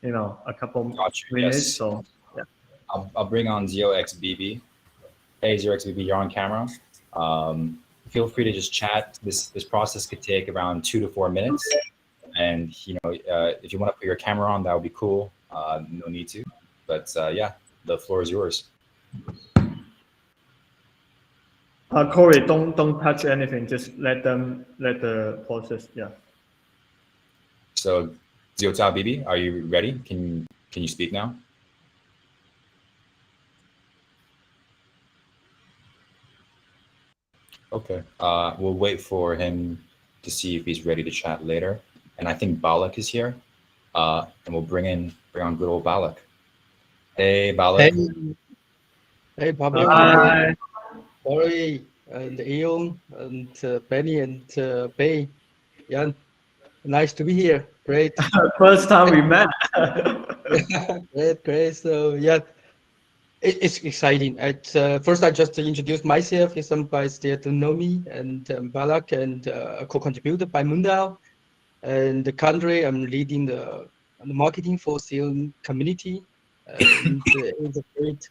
a couple minutes. Yes. So yeah. I'll bring on ZeroXBB. Hey, ZeroXBB, you're on camera. Feel free to just chat. This process could take around 2 to 4 minutes. And if you want to put your camera on, that would be cool. No need to. But yeah, the floor is yours. Corey, don't touch anything. Just let the process. Yeah. So, ZeroXBB, are you ready? Can you speak now? Okay. We'll wait for him to see if he's ready to chat later. And I think Balak is here. And we'll bring on good old Balak. Hey, Balak. Hey, Pablo. Hi. Corey and Eon and Benny and Bay. Yeah, nice to be here. Great. First time we met. Great. So yeah, It's exciting. At first, I just introduced myself. If some guys there don't know me, and Balak, and a co-contributor by MoonDAO. And the country, I'm leading the marketing for Sion community. And it's a great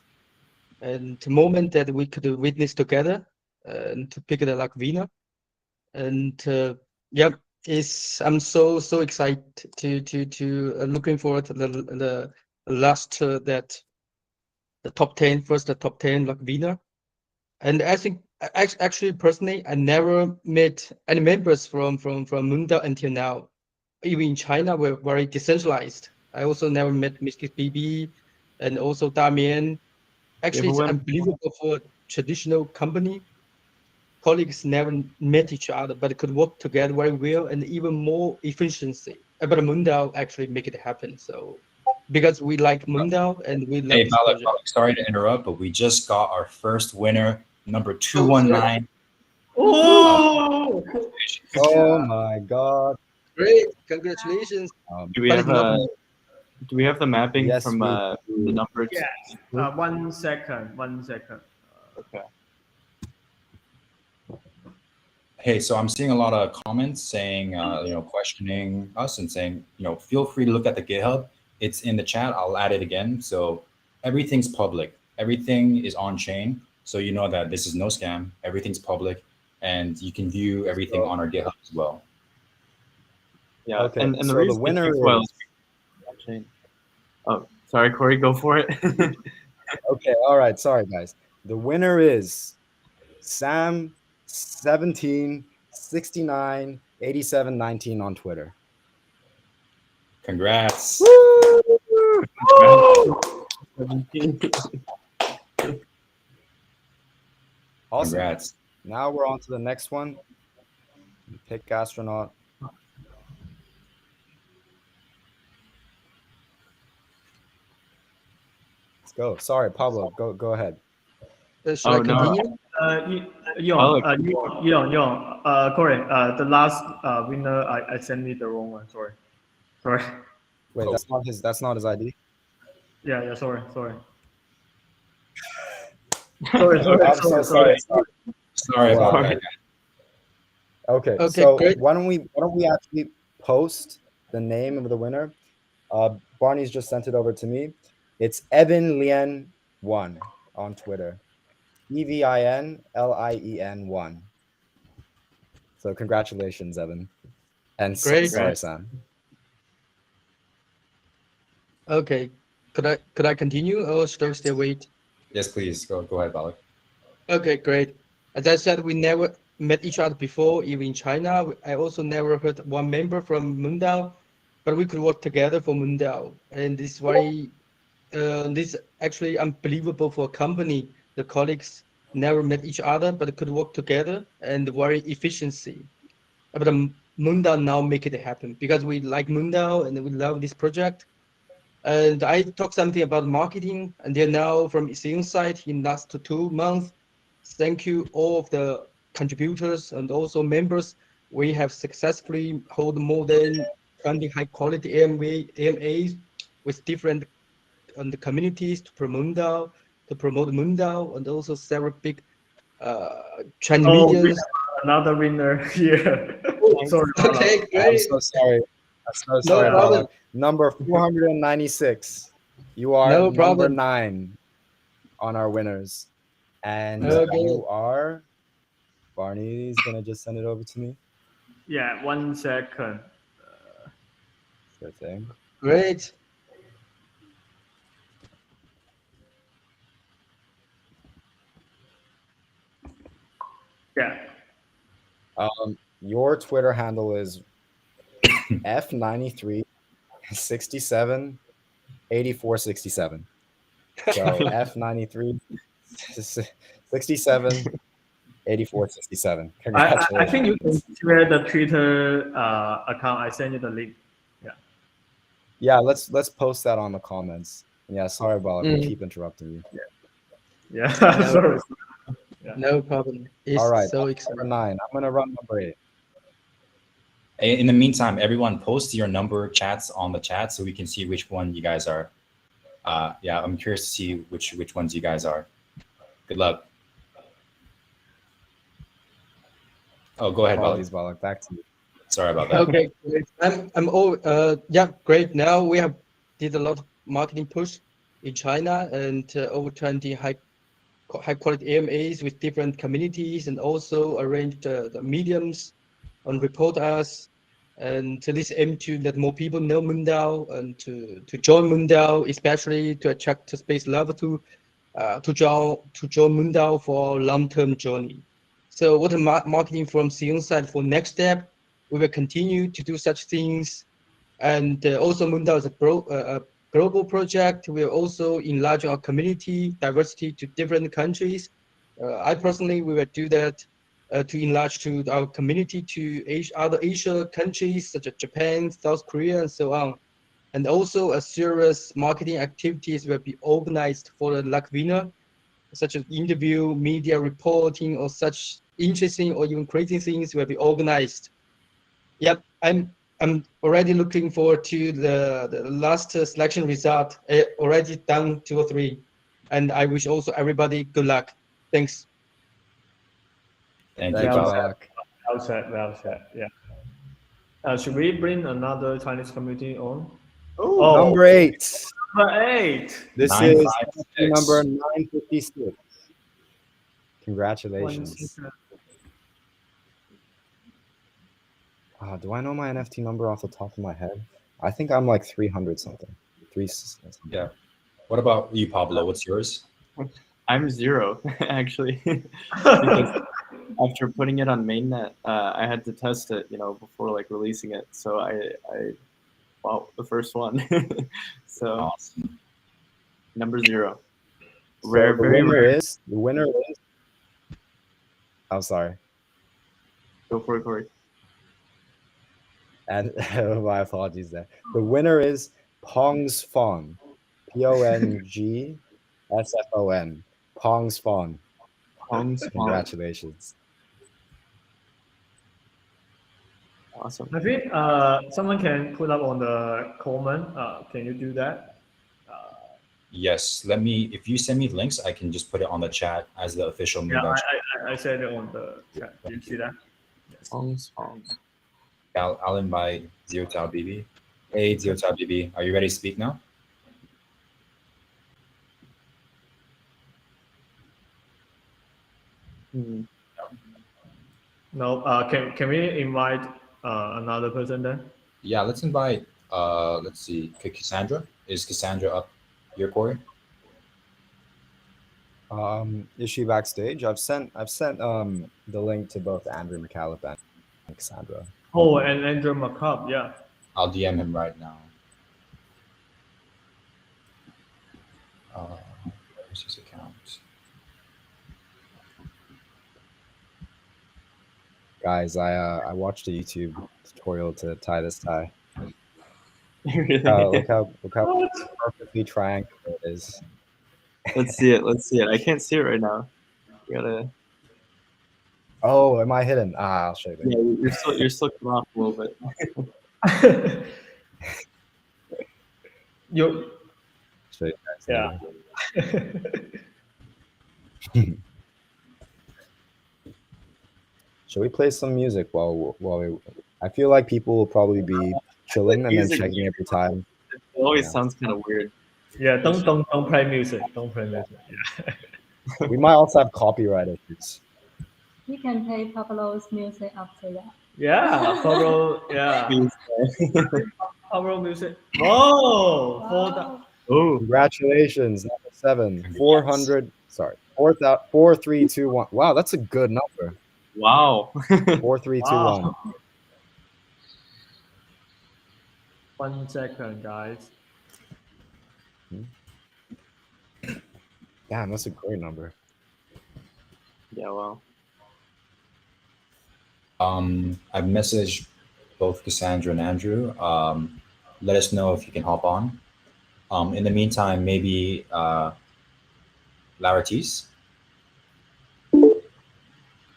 moment that we could witness together and to pick the luck winner. And yeah, I'm so excited to looking forward to the last that the top 10 first, the top 10 luck winner. And I think actually personally, I never met any members from MoonDAO until now. Even in China, we're very decentralized. I also never met Mr. BB and also Damien. Actually, it's unbelievable for a traditional company. Colleagues never met each other, but could work together very well and even more efficiency. But MoonDAO actually make it happen. So because we like MoonDAO and we love Hey, this Balak, project. sorry to interrupt, but we just got our first winner, number Oh, sorry. 219. Oh, Oh my God. Great! Congratulations. Do we have the mapping Yes, from we the numbers? yes. 1 second. 1 second. Okay. Hey, so I'm seeing a lot of comments saying, questioning us and saying, feel free to look at the GitHub. It's in the chat. I'll add it again. So everything's public. Everything is on chain. So you know that this is no scam. Everything's public, and you can view everything on our GitHub as well. Yeah. Okay. And the So reason the winner it takes a while is. on chain. Oh, sorry, Corey, go for it. Okay. All right. Sorry, guys. The winner is Sam 17 69 87 19 on Twitter. Congrats. Awesome. Congrats. Now we're on to the next one. Pick astronaut. Let's go. Sorry, Pablo. Go ahead. Should I continue? Corey, the last winner, I sent me the wrong one. Sorry. Wait, that's not his ID. Yeah. Sorry. I'm so sorry. Sorry about that. Okay, Okay, so great. why don't we actually post the name of the winner? Barney's just sent it over to me. It's Evan Lien 1 on Twitter. EVINLIEN 1. So congratulations, Evan. And Great. sorry, Sam. Okay. Could I continue or should I still wait? Yes, please. Go ahead, Balak. Okay, great. As I said, we never met each other before, even in China. I also never heard one member from MoonDAO, but we could work together for MoonDAO. And this this actually unbelievable for a company. The colleagues never met each other, but could work together and very efficiency. But MoonDAO now make it happen because we like MoonDAO and we love this project. And I talked something about marketing, and they're now from Sion side in last 2 months. Thank you all of the contributors and also members. We have successfully hold more than 20 high quality AMAs with different the communities to promote MoonDAO, and also several big Chinese Oh, medias. another winner here. Sorry. Okay, I'm great. so sorry. No Balak. problem. Number 496. You are No number problem. 9 on our winners. And Okay. you are. Barney's gonna just send it over to me. Yeah, 1 second. Sure thing. Great. Yeah. Your Twitter handle is F93 67 84 67. So F93 67 84 67. Congratulations. I think you can share the Twitter account. I send you the link. Yeah, let's post that on the comments. Yeah, sorry about it. Keep interrupting you. Yeah. No, Sorry. no problem. It's All right, so number exciting. 9. I'm gonna run number 8. In the meantime, everyone post your number chats on the chat so we can see which one you guys are yeah, I'm curious to see which ones you guys are. Good luck. Oh, go ahead, Balak. Apologies, Balak. Back to you. Sorry about that. Okay, great. I'm all yeah, great. Now we have did a lot of marketing push in China and over 20 high quality AMAs with different communities, and also arranged the mediums and report us. And to this aim to let more people know MoonDAO and to join MoonDAO, especially to attract the space lover to join MoonDAO for long-term journey. So what the marketing from Sion side for next step, we will continue to do such things. And also MoonDAO is a global project. We are also enlarge our community diversity to different countries. I personally, we will do that to enlarge to our community to other Asia countries such as Japan, South Korea, and so on. And also a serious marketing activities will be organized for the luck winner, such as interview, media reporting, or such interesting or even crazy things will be organized. Yep, I'm already looking forward to the last selection result. Already done 2 or 3, and I wish also everybody good luck. Thanks. Thank you, Thank you, Well Balak. said. Well said. Yeah. Should we bring another Chinese community on? Oh, number 8. Number 8. This is NFT number 956. Congratulations. Do I know my NFT number off the top of my head? I think I'm like 300 something. Yeah. What about you, Pablo? What's yours? I'm 0 actually, because after putting it on mainnet, I had to test it, before like releasing it. So I wow, the first one. So Awesome. number 0. Rare. So the winner is. I'm sorry. Go for it, Corey. And my apologies there. The winner is Pong's Fon. PONGSFON. Pong's Fon. Congratulations. Awesome. I think someone can put up on the comment. Can you do that? Yes. If you send me links, I can just put it on the chat as the official MoonDAO. Yeah, I said it on the chat. Do you see that? Yes. I'll invite Ziotao BB. Hey, Ziotao BB, are you ready to speak now? No. Can we invite another person then? Yeah, let's invite. Let's see, Cassandra. Is Cassandra up here, Corey? Is she backstage? I've sent the link to both Andrew McCallum and Cassandra. Oh, and Andrew McCallum, yeah. I'll DM him right now. Where's his account? Guys, I watched a YouTube tutorial to tie this tie. Really? Look how perfectly triangular it is. Let's see it. I can't see it right now. You gotta. Oh, am I hidden? I'll show you. Yeah, you're still coming off a little bit. You. Show you guys. Yeah. Should we play some music while we? I feel like people will probably be chilling and then checking every time. It always sounds kind of weird. Yeah, don't play music. Don't play music. Yeah. We might also have copyright issues. We can play Pablo's music after that. Yeah, Pablo. Yeah. Pablo music. Whoa! Oh, congratulations, number 7, 400. Sorry, 4,321. Wow, that's a good number. Wow. 4321. 1 second, guys. Damn, that's a great number. Yeah, wow. I've messaged both Cassandra and Andrew. Let us know if you can hop on. In the meantime, maybe Laratis,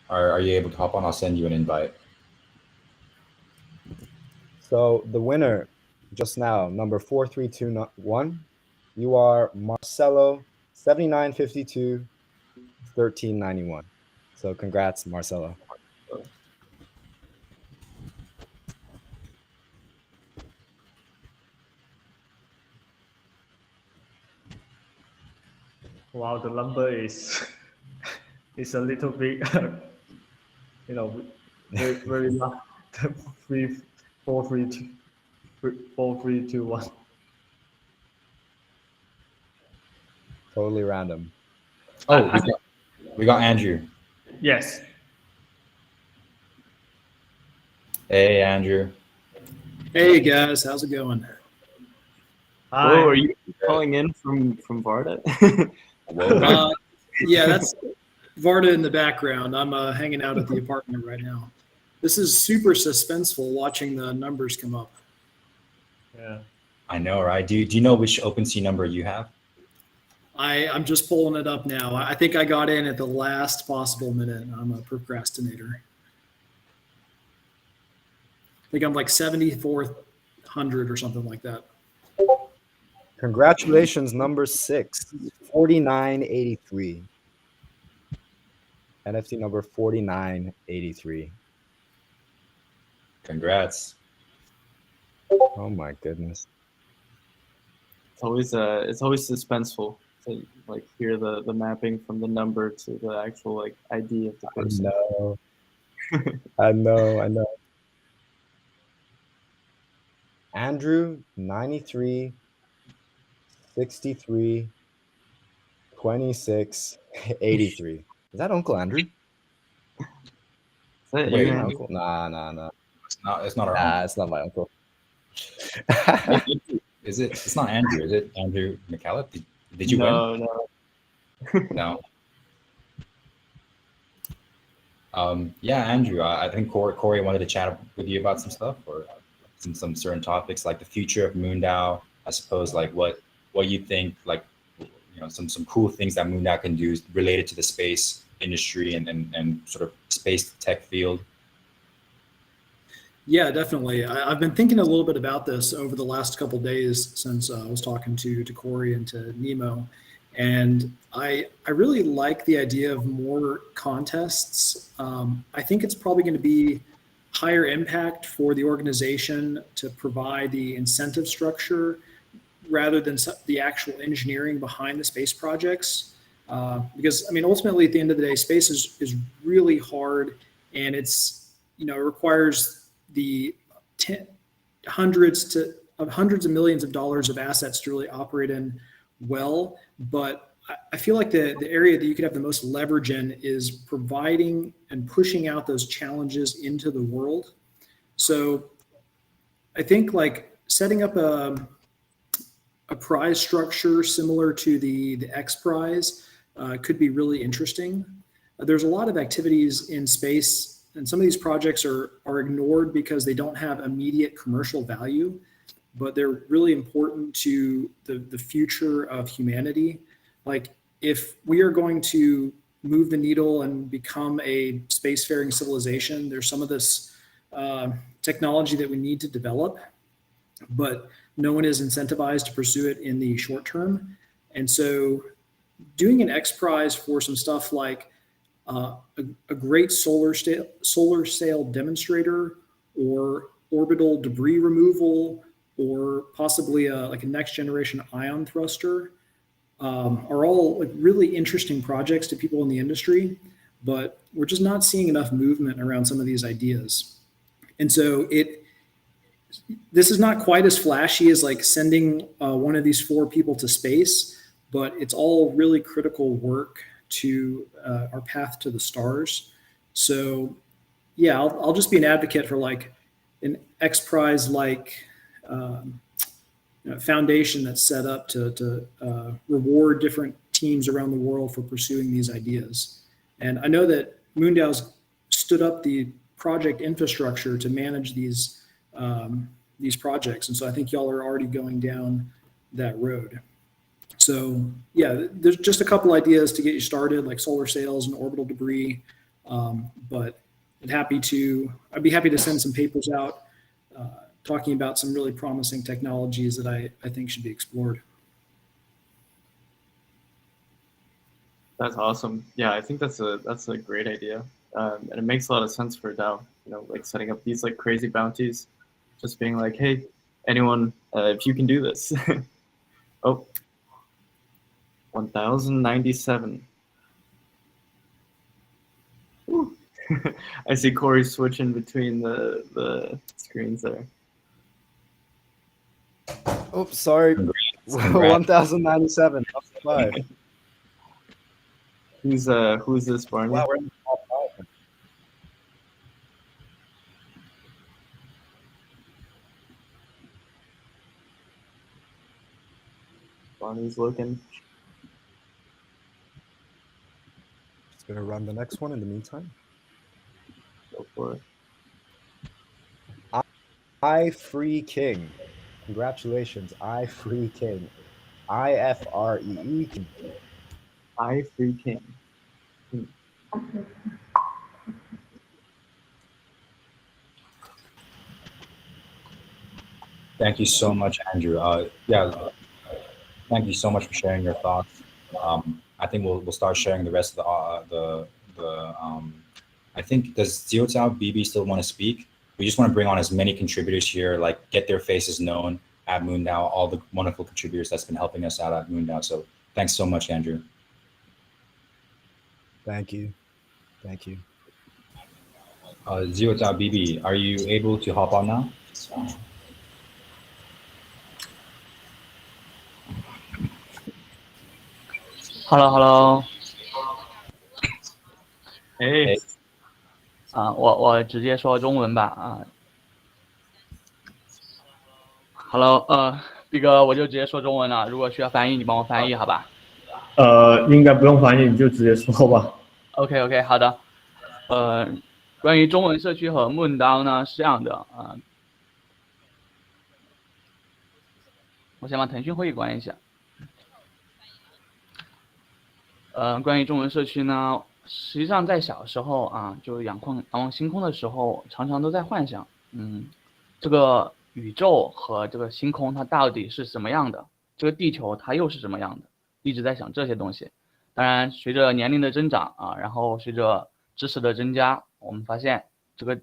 are you able to hop on? I'll send you an invite. So the winner just now, number 4321, You are Marcelo 7952 1391. So congrats, Marcelo. Wow, the number is is a little bit, very very large. 3, 4, 3, 2, 4, 3, 2, 1. Totally random. Oh, we got Andrew. Yes. Hey, Andrew. Hey guys, how's it going? Hi. Whoa, are you calling in from Varda? Whoa. Yeah, that's Varda in the background. I'm hanging out at the apartment right now. This is super suspenseful watching the numbers come up. Yeah. I know, right? Do you know which OpenSea number you have? I'm just pulling it up now. I think I got in at the last possible minute. I'm a procrastinator. I think I'm like 7,400 or something like that. Congratulations, number 6, 4983. NFT number 4983. Congrats. Oh my goodness. It's always suspenseful to like hear the mapping from the number to the actual like ID of the person. I know. Andrew 93 63 26 83. Is that Uncle Andrew? Is that Wait, you, my Andrew? uncle? Nah. It's not our Nah, uncle. it's not my uncle. Is it? It's not Andrew. Is it Andrew McCallum? Did you win? No. No. Yeah, Andrew. I think Corey wanted to chat with you about some stuff or some certain topics like the future of MoonDAO. I suppose like what you think like some cool things that MoonDAO can do related to the space industry and sort of space tech field. Yeah, definitely. I've been thinking a little bit about this over the last couple of days since I was talking to Corey and to Nemo. And I really like the idea of more contests. I think it's probably going to be higher impact for the organization to provide the incentive structure rather than the actual engineering behind the space projects. Because I mean, ultimately at the end of the day, space is really hard, and it's, it requires the hundreds of millions of dollars of assets to really operate in well. But I feel like the area that you could have the most leverage in is providing and pushing out those challenges into the world. So I think like setting up a prize structure similar to the X Prize could be really interesting. There's a lot of activities in space, and some of these projects are ignored because they don't have immediate commercial value, but they're really important to the future of humanity. Like if we are going to move the needle and become a spacefaring civilization, there's some of this technology that we need to develop, but no one is incentivized to pursue it in the short term. And so doing an X Prize for some stuff like a great solar sail demonstrator or orbital debris removal or possibly like a next generation ion thruster are all like really interesting projects to people in the industry, but we're just not seeing enough movement around some of these ideas. And so this is not quite as flashy as like sending one of these 4 people to space, but it's all really critical work to our path to the stars. So yeah, I'll just be an advocate for like an X Prize like foundation that's set up to reward different teams around the world for pursuing these ideas. And I know that MoonDAO's stood up the project infrastructure to manage these projects. And so I think y'all are already going down that road. So yeah, there's just a couple ideas to get you started, like solar sails and orbital debris. But I'd be happy to send some papers out talking about some really promising technologies that I think should be explored. That's awesome. Yeah, I think that's a great idea, and it makes a lot of sense for DAO. You know, like setting up these like crazy bounties, just being like, hey, anyone, if you can do this. Oh, 1,097. I see Corey switching between the screens there. Oops, sorry. 1,097. Up to 5. Who's this, Barney? Wow, we're in the top 5. Barney's looking. Just gonna run the next one in the meantime. Go for it. I Free King. Congratulations, I Free King. IFREE King. I Free King. Thank you so much, Andrew. Yeah, thank you so much for sharing your thoughts. I think we'll start sharing the rest of the. I think, does Ziotao BB still want to speak? We just want to bring on as many contributors here, like get their faces known at MoonDAO, all the wonderful contributors that's been helping us out at MoonDAO. So thanks so much, Andrew. Thank you. Thank you. Ziotao BB, are you able to hop on now? Hello， 哎，啊，我直接说中文吧啊。Hello，毕哥，我就直接说中文了。如果需要翻译，你帮我翻译好吧？应该不用翻译，你就直接说吧。OK， 好的。关于中文社区和MoonDAO呢是这样的啊，我先把腾讯会议关一下。关于中文社区呢，实际上在小时候啊，就仰望星空的时候，常常都在幻想，这个宇宙和这个星空它到底是什么样的？这个地球它又是什么样的？一直在想这些东西。当然，随着年龄的增长啊，然后随着知识的增加，我们发现这个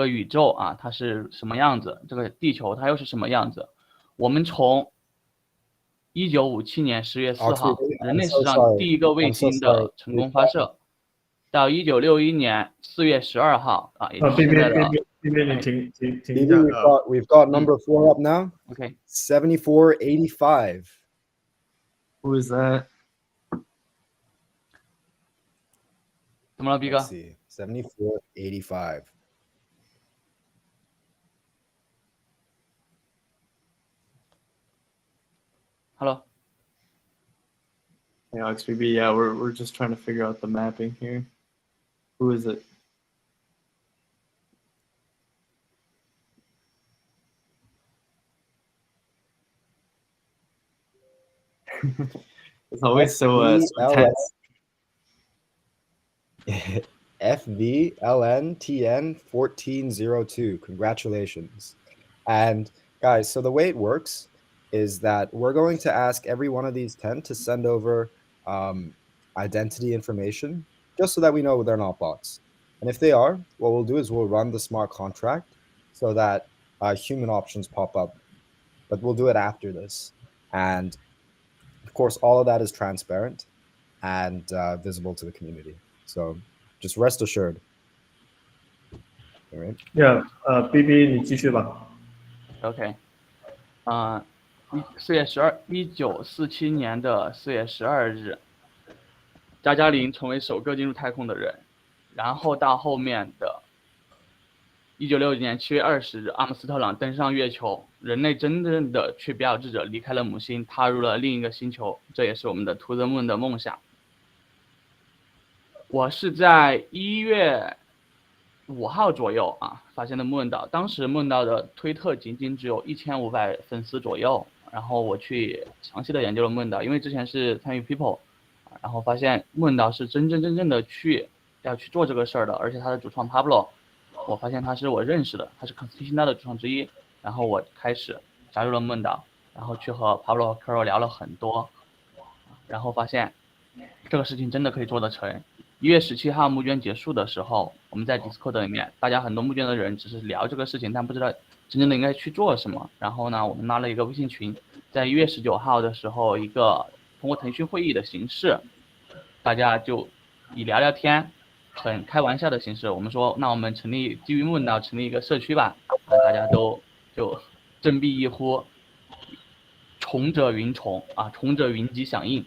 宇宙啊，它是什么样子？这个地球它又是什么样子？我们从1957年10月4号，人类史上第一个卫星的成功发射，到1961年4月12号啊，也就是现在的。We've got number 4 up now. Okay. 7485. Who is that? 怎么了，毕哥 Let's see. 7485. Hello. Hey, XBB, yeah, we're just trying to figure out the mapping here. Who is it? It's always so tense. FVLNTN1402. Congratulations. And guys, so the way it works is that we're going to ask every one of these 10 to send over identity information, just so that we know they're not bots. And if they are, what we'll do is we'll run the smart contract so that human options pop up. But we'll do it after this. And of course, all of that is transparent and visible to the community. So just rest assured. All right. Yeah, BB 你继续吧。OK， 1947年的4月12日，加加林成为首个进入太空的人，然后到后面的1969年7月20日，阿姆斯特朗登上月球，人类真正的去标志着离开了母星，踏入了另一个星球，这也是我们的 To the Moon 的梦想。我是在1月5号左右啊发现的MoonDAO，当时MoonDAO的推特仅仅只有1500粉丝左右，然后我去详细的研究了MoonDAO，因为之前是参与 People， 然后发现MoonDAO是真正的要去做这个事儿的，而且他的主创 Pablo， 我发现他是我认识的，他是 Constitution 的主创之一，然后我开始加入了MoonDAO，然后去和 Pablo 和 Carol 聊了很多，然后发现这个事情真的可以做得成。1月17号募捐结束的时候，我们在 Discord 里面，大家很多募捐的人只是聊这个事情，但不知道真正的应该去做什么。然后呢，我们拉了一个微信群，在1月19号的时候，一个通过腾讯会议的形式，大家就以聊聊天，很开玩笑的形式，我们说，那我们基于MoonDAO成立一个社区吧。大家都就振臂一呼，崇者云崇啊，崇者云集响应。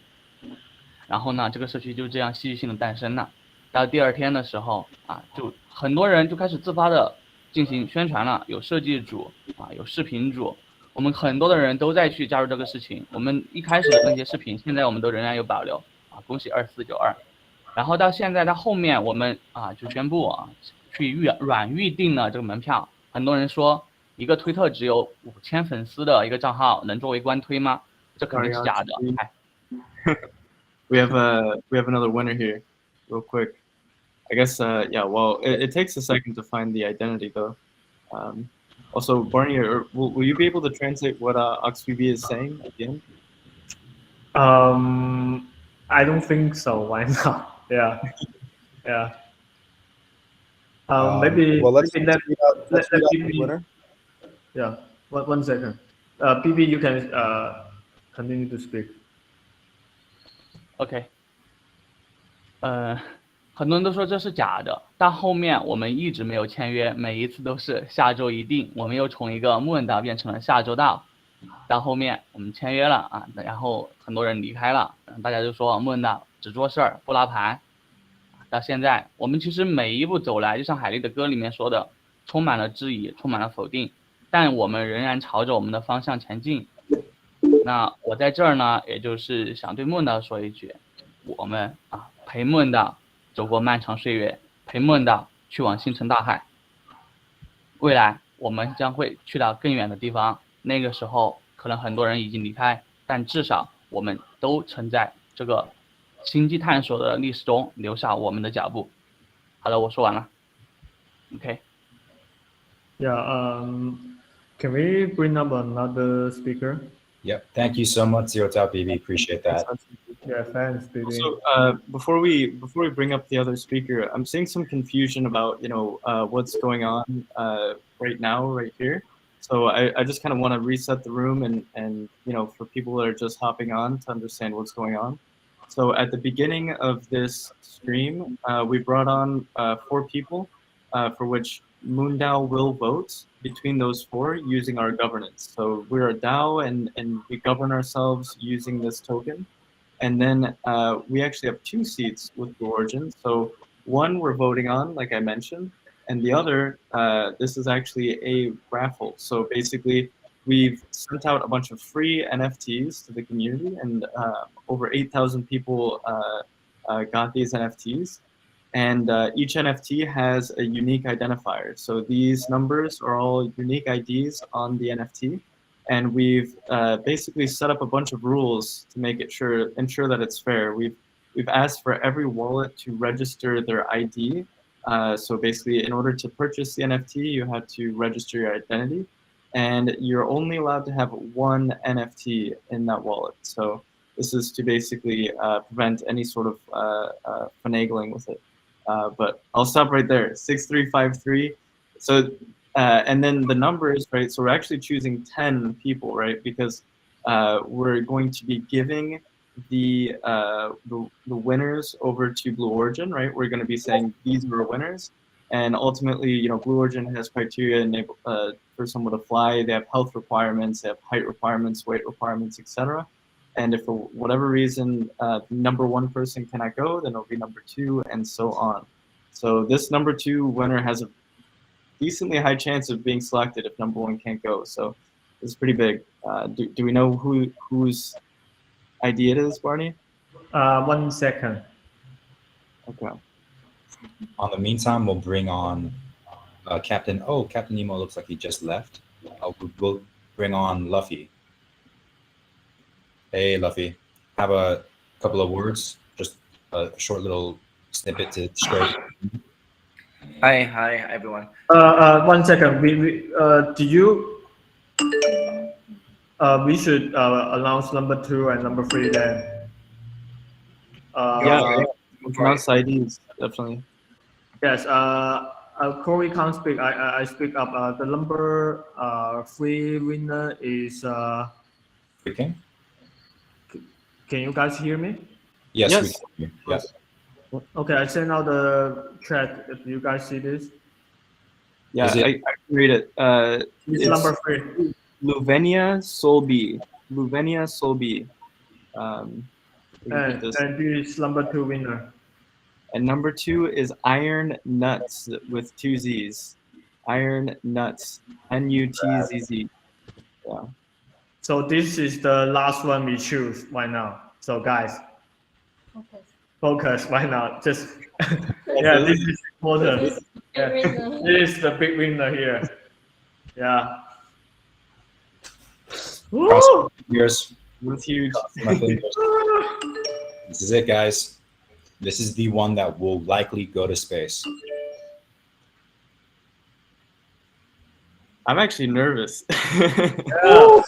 然后呢，这个社区就这样戏剧性的诞生了。到第2天的时候啊，就很多人就开始自发的进行宣传了，有设计组啊，有视频组，我们很多的人都在去加入这个事情。我们一开始的那些视频，现在我们都仍然有保留啊，恭喜2492。然后到现在到后面，我们啊就宣布啊，去软预定了这个门票。很多人说，一个推特只有5000粉丝的一个账号能作为官推吗？这肯定是假的。We have another winner here, real quick. I guess yeah. Well, it takes a second to find the identity though. Also, Barney, will you be able to translate what OxVB is saying at the end? I don't think so. Why not? Yeah, yeah. Maybe. Well, let's maybe read out the winner. Yeah. One second. BB, you can continue to speak. OK， 很多人都说这是假的，但后面我们一直没有签约，每一次都是下周一定。我们又从一个MoonDAO变成了下周到，到后面我们签约了啊，然后很多人离开了，大家就说MoonDAO只做事儿不拉盘。到现在，我们其实每一步走来，就像海莉的歌里面说的，充满了质疑，充满了否定，但我们仍然朝着我们的方向前进。那我在这儿呢，也就是想对MoonDAO说一句，我们啊陪MoonDAO走过漫长岁月，陪MoonDAO去往星辰大海。未来我们将会去到更远的地方，那个时候可能很多人已经离开，但至少我们都曾在这个星际探索的历史中留下我们的脚步。好了，我说完了。OK。 Yeah. Can we bring up another speaker? Yep. Thank you so much, Zero Tau BB. Appreciate that. Yeah, thanks, BB. So before we bring up the other speaker, I'm seeing some confusion about what's going on right now, right here. So I just kind of want to reset the room and for people that are just hopping on to understand what's going on. So at the beginning of this stream, we brought on 4 people for which MoonDAO will vote between those 4 using our governance. So we're a DAO and we govern ourselves using this token. And then we actually have 2 seats with Blue Origin. So one we're voting on, like I mentioned, and the other, this is actually a raffle. So basically, we've sent out a bunch of free NFTs to the community, and over 8,000 people got these NFTs. And each NFT has a unique identifier. So these numbers are all unique IDs on the NFT. And we've basically set up a bunch of rules to make it ensure that it's fair. We've asked for every wallet to register their ID. So basically, in order to purchase the NFT, you have to register your identity. And you're only allowed to have 1 NFT in that wallet. So this is to basically prevent any sort of finagling with it. But I'll stop right there. 6353. So and then the numbers, right? So we're actually choosing 10 people, right? Because we're going to be giving the winners over to Blue Origin, right? We're going to be saying these are winners, and ultimately, Blue Origin has criteria for someone to fly. They have health requirements, they have height requirements, weight requirements, etc. And if for whatever reason number 1 person cannot go, then it'll be number 2, and so on. So this number 2 winner has a decently high chance of being selected if number 1 can't go. So it's pretty big. Do we know whose idea it is, Barney? 1 second. Okay. On the meantime, we'll bring on Captain. Oh, Captain Nemo looks like he just left. We'll bring on Luffy. Hey, Luffy. Have a couple of words, just a short little snippet to share. Hi, everyone. 1 second. We should announce number 2 and number 3 then. Yeah, pronounce IDs definitely. Yes. Corey can't speak. I speak up. The number 3 winner is. Okay. Can you guys hear me? Yes, we Yes. can hear. Yes. Okay, I sent out the chat. If you guys see this, Yeah, Is it- I can read it. it's number 3. Luvenia Solby. Luvenia Solby. Repeat this. And this is number 2 winner. And number 2 is Iron Nuts with 2 Z's. Iron Nuts. Nutzz. Yeah. So this is the last one we choose right now. So guys, focus right now. Just yeah, this is important. Yeah. This is the big winner here. Yeah. Cross my fingers. It's huge. Cross my fingers. This is it, guys. This is the one that will likely go to space. I'm actually nervous. Yeah.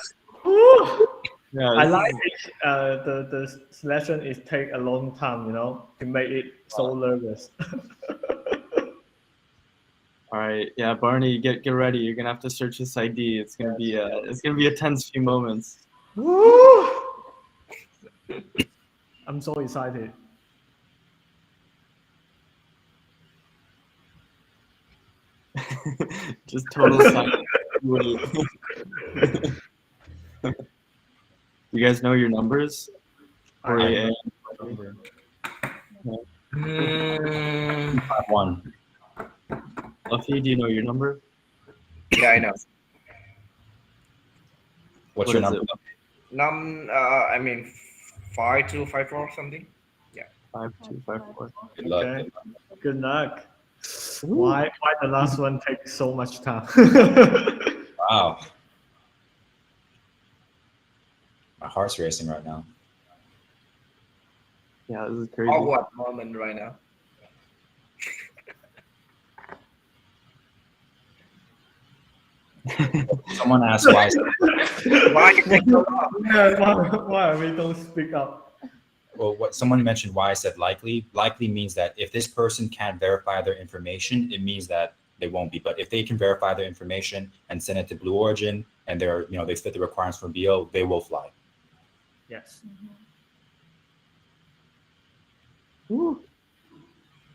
Yeah, I like it. The selection is take a long time, to make it so nervous. All right, yeah, Barney, get ready. You're gonna have to search this ID. It's gonna be a tense few moments. I'm so excited. Just total silence. You guys know your numbers? Or I number. One. Luffy, do you know your number? Yeah, I know. What's What your is number? it? I mean 5254 something. Yeah. 5254. Good luck. Okay. Good luck. Why the last one takes so much time? Wow. My heart's racing right now. Yeah, this is crazy. Awkward moment right now. Someone asked why. Why we don't speak up? Well, what someone mentioned why I said likely. Likely means that if this person can't verify their information, it means that they won't be. But if they can verify their information and send it to Blue Origin and they fit the requirements from BO, they will fly. Yes. Oh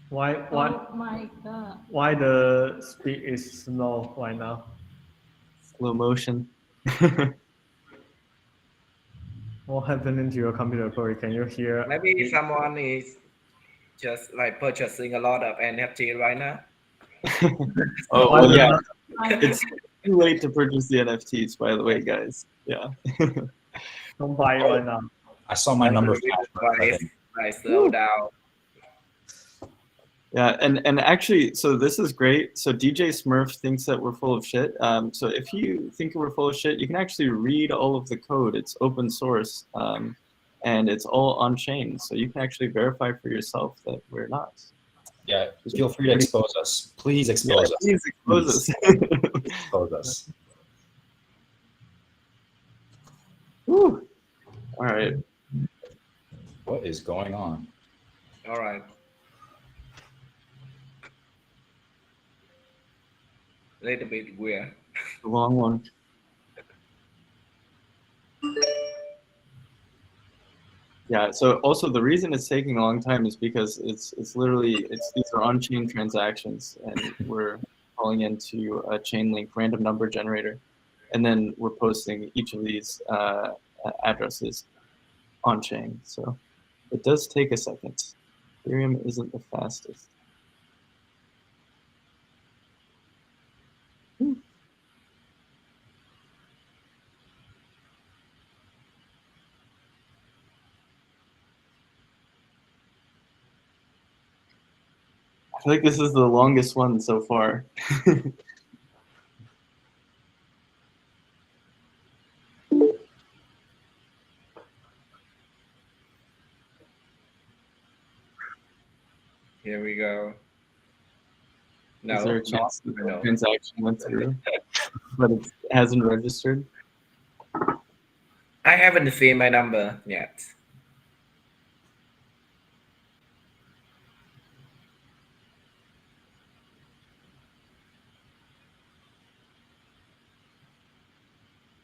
my God. Why the speed is slow right now? Slow motion. What happened to your computer, Corey? Can you hear? Maybe someone is just like purchasing a lot of NFT right now. Oh, well, yeah. It's too late to purchase the NFTs, by the way, guys. Yeah. Don't buy it right now. I saw my number. I slow down. Yeah, and actually, so this is great. So DJ Smurf thinks that we're full of shit. So if you think we're full of shit, you can actually read all of the code. It's open source, and it's all on chain. So you can actually verify for yourself that we're not. Yeah, feel free to expose us. Please expose us. Please expose us. Expose us. Woo. All right. What is going on? All right. Little bit weird. The long one. Yeah, so also the reason it's taking a long time is because it's these are on-chain transactions, and we're calling into a Chainlink random number generator, and then we're posting each of these addresses on-chain. So it does take a second. Ethereum isn't the fastest. I feel like this is the longest one so far. Here we go. No, Is there a chance that the no. transaction went through, but it hasn't registered? I haven't seen my number yet.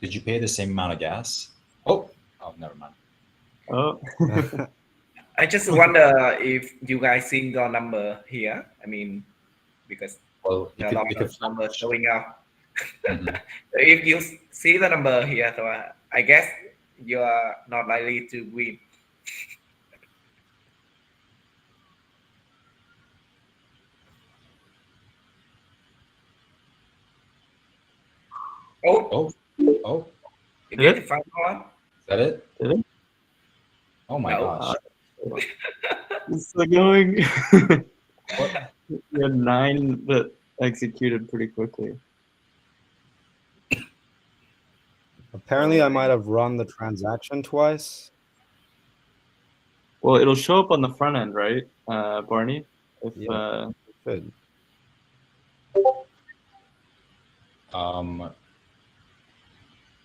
Did you pay the same amount of gas? Oh, never mind. Oh. I just wonder if you guys seen the number here. I mean, because Well, there are a lot you of could numbers showing up. Mhm. If you see the number here, so I guess you are not likely to win. Oh, Oh, you get the final one? is that it? Did it? Oh my No. gosh. It's still going. What? We had 9 that executed pretty quickly. Apparently, I might have run the transaction twice. Well, it'll show up on the front end, right, Barney? If Yeah, good.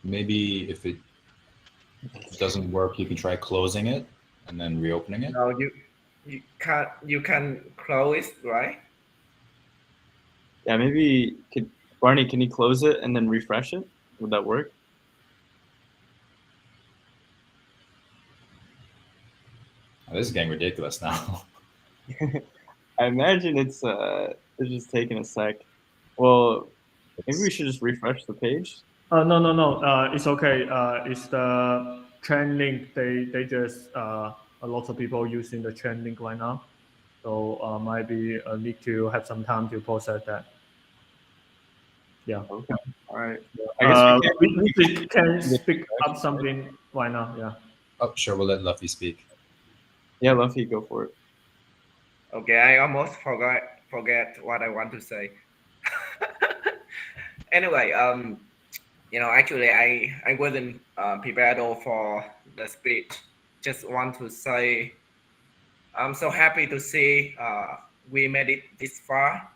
Maybe if it doesn't work, you can try closing it and then reopening it. No, you can close it, right? yeah, maybe Barney, can you close it and then refresh it? Would that work? Oh, this is getting ridiculous now. I imagine it's just taking a sec. Well, maybe we should just refresh the page. No. It's okay. It's the chain link. They just a lot of people using the chain link right now, so might be need to have some time to process that. Yeah. Okay. All right. I guess we can speak up something right now. Yeah. Oh, sure. We'll let Luffy speak. Yeah, Luffy, go for it. Okay, I almost forget what I want to say. Anyway, actually, I wasn't prepared for the speech. Just want to say, I'm so happy to see we made it this far,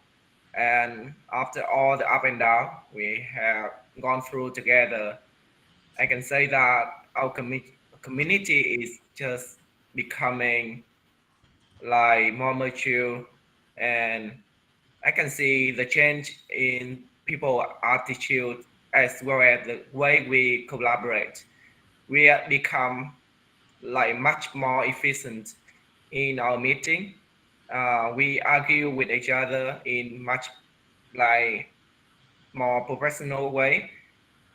and after all the up and down we have gone through together, I can say that our community is just becoming like more mature, and I can see the change in people attitude as well as the way we collaborate. We have become like much more efficient in our meeting. We argue with each other in much like more professional way,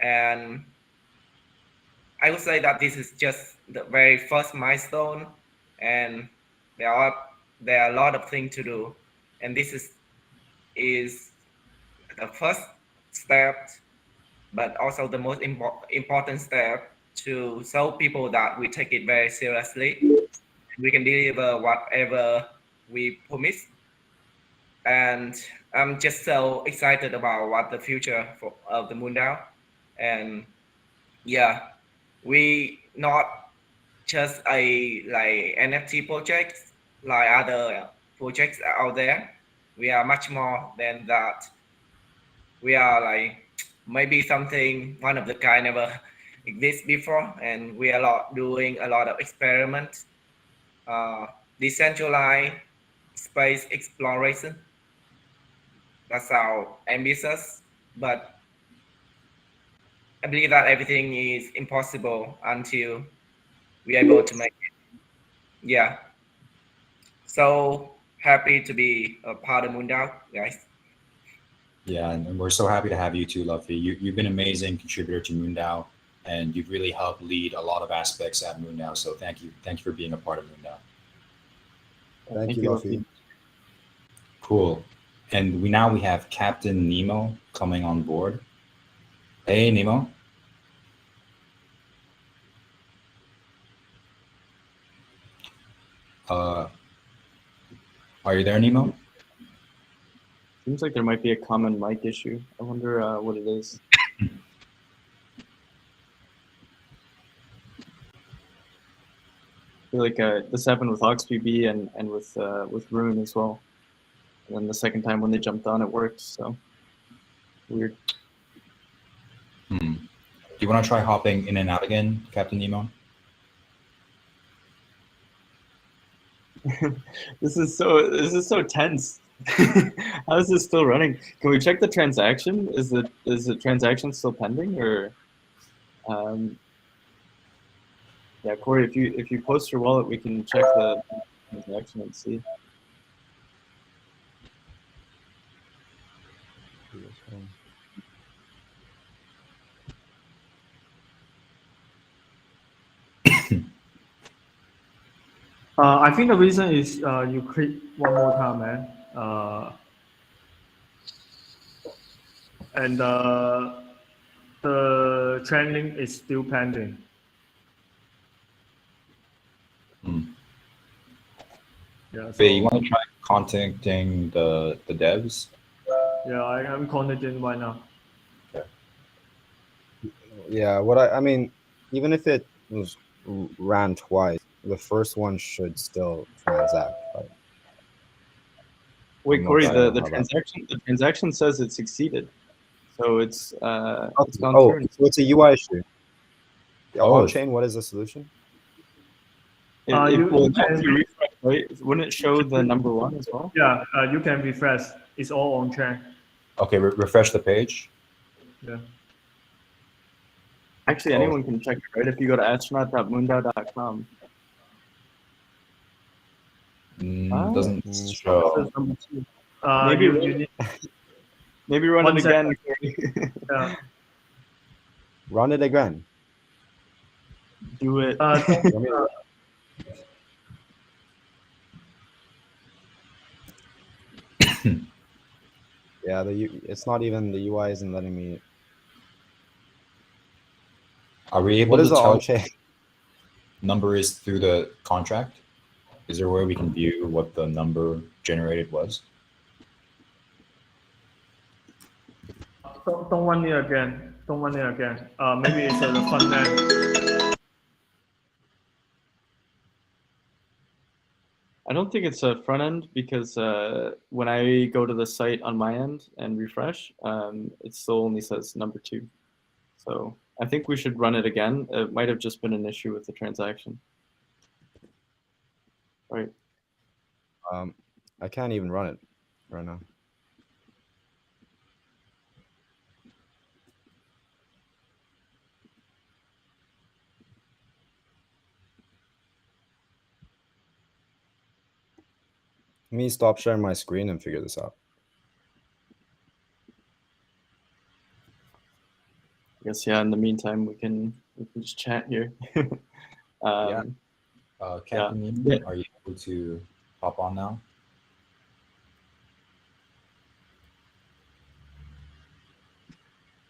and I would say that this is just the very first milestone, and there are a lot of things to do, and this is the first step, but also the most important step to show people that we take it very seriously. We can deliver whatever we promise, and I'm just so excited about what the future of the MoonDAO, and yeah, we not just a like NFT project like other projects out there. We are much more than that. We are like maybe something one of the kind never existed before, and we are doing a lot of experiments, decentralized space exploration. That's our ambitious, but I believe that everything is impossible until we are able to make it. Yeah. So happy to be a part of MoonDAO, guys. Yeah, and we're so happy to have you too, Luffy. You've been an amazing contributor to MoonDAO, and you've really helped lead a lot of aspects at MoonDAO. So thank you for being a part of MoonDAO. Thank you, Luffy. Cool. And we have Captain Nemo coming on board. Hey, Nemo. Are you there, Nemo? Seems like there might be a common mic issue. I wonder what it is. I feel like this happened with OxPB and with Rune as well. And then the second time when they jumped on, it worked. So weird. Do you want to try hopping in and out again, Captain Nemo? This is so tense. How is this still running? Can we check the transaction? Is the transaction still pending, or Yeah, Corey, if you post your wallet, we can check the transaction and see. I think the reason is you click one more time, man. And the training is still pending. Yeah. So, Wait, you want to try contacting the devs? Yeah, I'm contacting right now. Yeah, I mean, even if it was ran twice, the first one should still transact, right? Wait, Corey, the transaction says it succeeded, so it's gone through. So it's a UI issue. Yeah, on-chain, what is the solution? It will help you refresh, right? Wouldn't it show the number one as well? Yeah, you can refresh. It's all on chain. Okay, refresh the page. Yeah. Actually, anyone can check it, right? If you go to astronaut.moondao.com. Doesn't show. Maybe run it again. Yeah. Run it again. Do it. Yeah, it's not even the UI isn't letting me. Are we able to tell what number is through the contract? Is there a way we can view what the number generated was? Don't run it again. Don't run it again. Maybe it's the front end. I don't think it's a front end because when I go to the site on my end and refresh, it still only says number 2. So I think we should run it again. It might have just been an issue with the transaction. Right. I can't even run it right now. Let me stop sharing my screen and figure this out. I guess, yeah, in the meantime, we can just chat here. Captain Nemo, are you able to hop on now?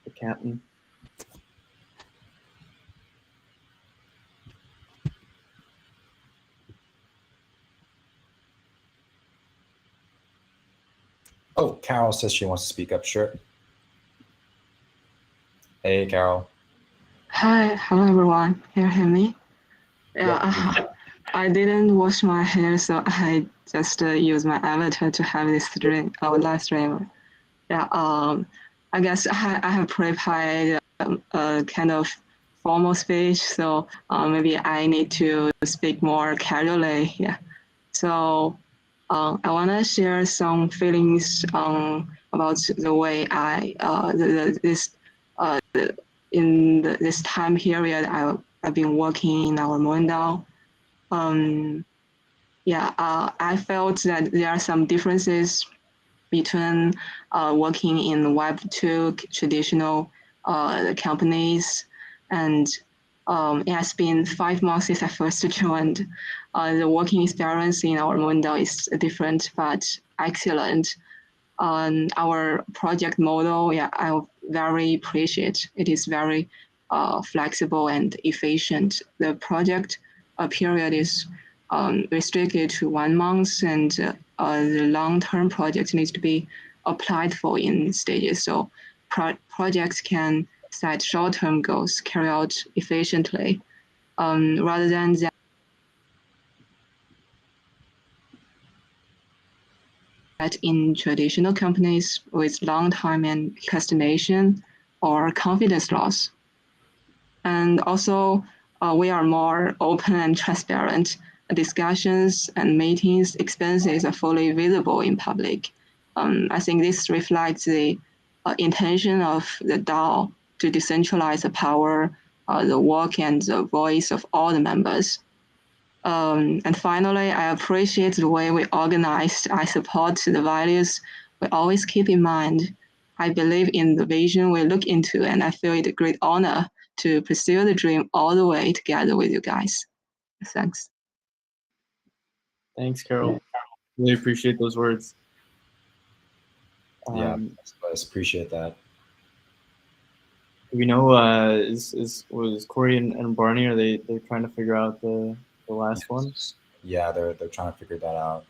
The captain. Oh, Carol says she wants to speak up. Sure. Hey, Carol. Hi, hello everyone. Can you hear me? Yeah, I didn't wash my hair, so I just use my avatar to have this live stream. Yeah, I guess I have prepared a kind of formal speech, so maybe I need to speak more casually. Yeah, so I want to share some feelings about the way this time period I've been working in our MoonDAO. I felt that there are some differences between working in Web2 traditional companies, and it has been 5 months since I first joined. The working experience in our MoonDAO is different but excellent. Our project model, I very appreciate. It is very flexible and efficient. The project period is restricted to 1 month, and the long-term project needs to be applied for in stages. So projects can set short-term goals, carry out efficiently, rather than that in traditional companies with long time and procrastination or confidence loss. And also, we are more open and transparent. Discussions and meetings expenses are fully visible in public. I think this reflects the intention of the DAO to decentralize the power the work and the voice of all the members. And finally, I appreciate the way we organized. I support the values we always keep in mind. I believe in the vision we look into, and I feel it a great honor to pursue the dream all the way together with you guys. Thanks. Thanks, Carol. Really appreciate those words. Yeah, I appreciate that. We know was Corey and Barney, are they're trying to figure out the last one? Yeah, they're trying to figure that out.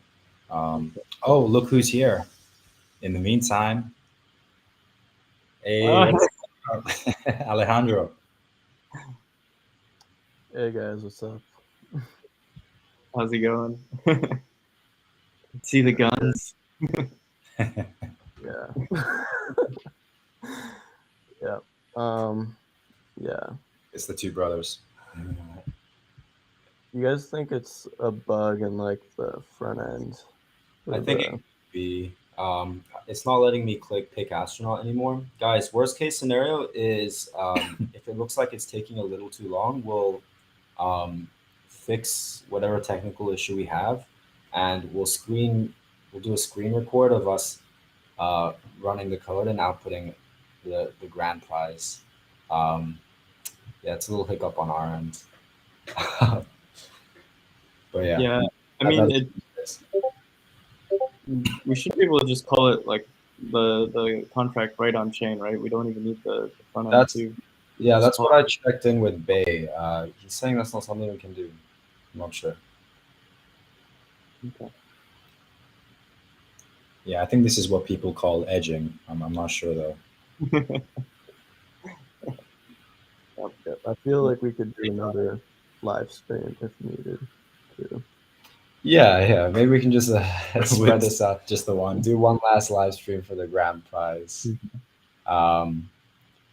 Oh, look who's here. In the meantime, hey, Alejandro. Hey guys, what's up? How's it going? See the guns. Yeah. Yeah. Yeah. It's the two brothers. You guys think it's a bug in like the front end? I think it could be. It's not letting me click pick astronaut anymore. Guys, worst case scenario is if it looks like it's taking a little too long, we'll fix whatever technical issue we have, and we'll do a screen record of us running the code and outputting the grand prize. Yeah, it's a little hiccup on our end. But yeah. Yeah, I mean, we should be able to just call it like the contract right on chain, right? We don't even need the front end too. Yeah, that's what I checked in with Bay. He's saying that's not something we can do. I'm not sure. Okay. Yeah, I think this is what people call edging. I'm not sure though. I feel like we could do another live stream if needed too. Yeah, maybe we can just spread this out, just the one. Do one last live stream for the grand prize. But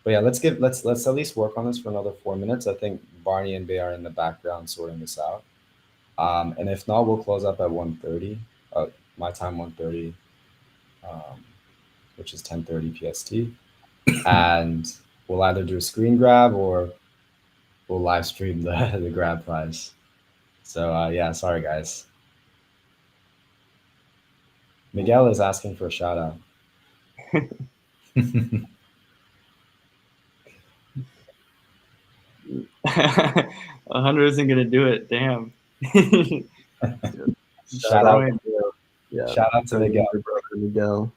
yeah, let's at least work on this for another 4 minutes. I think Barney and Bay are in the background sorting this out. And if not, we'll close up at 1:30. My time 1:30, which is 10:30 PST. And we'll either do a screen grab or we'll live stream the grand prize. So yeah, sorry guys. Miguel is asking for a shout out. 100 isn't gonna do it. Damn. Shout out to Miguel. Miguel.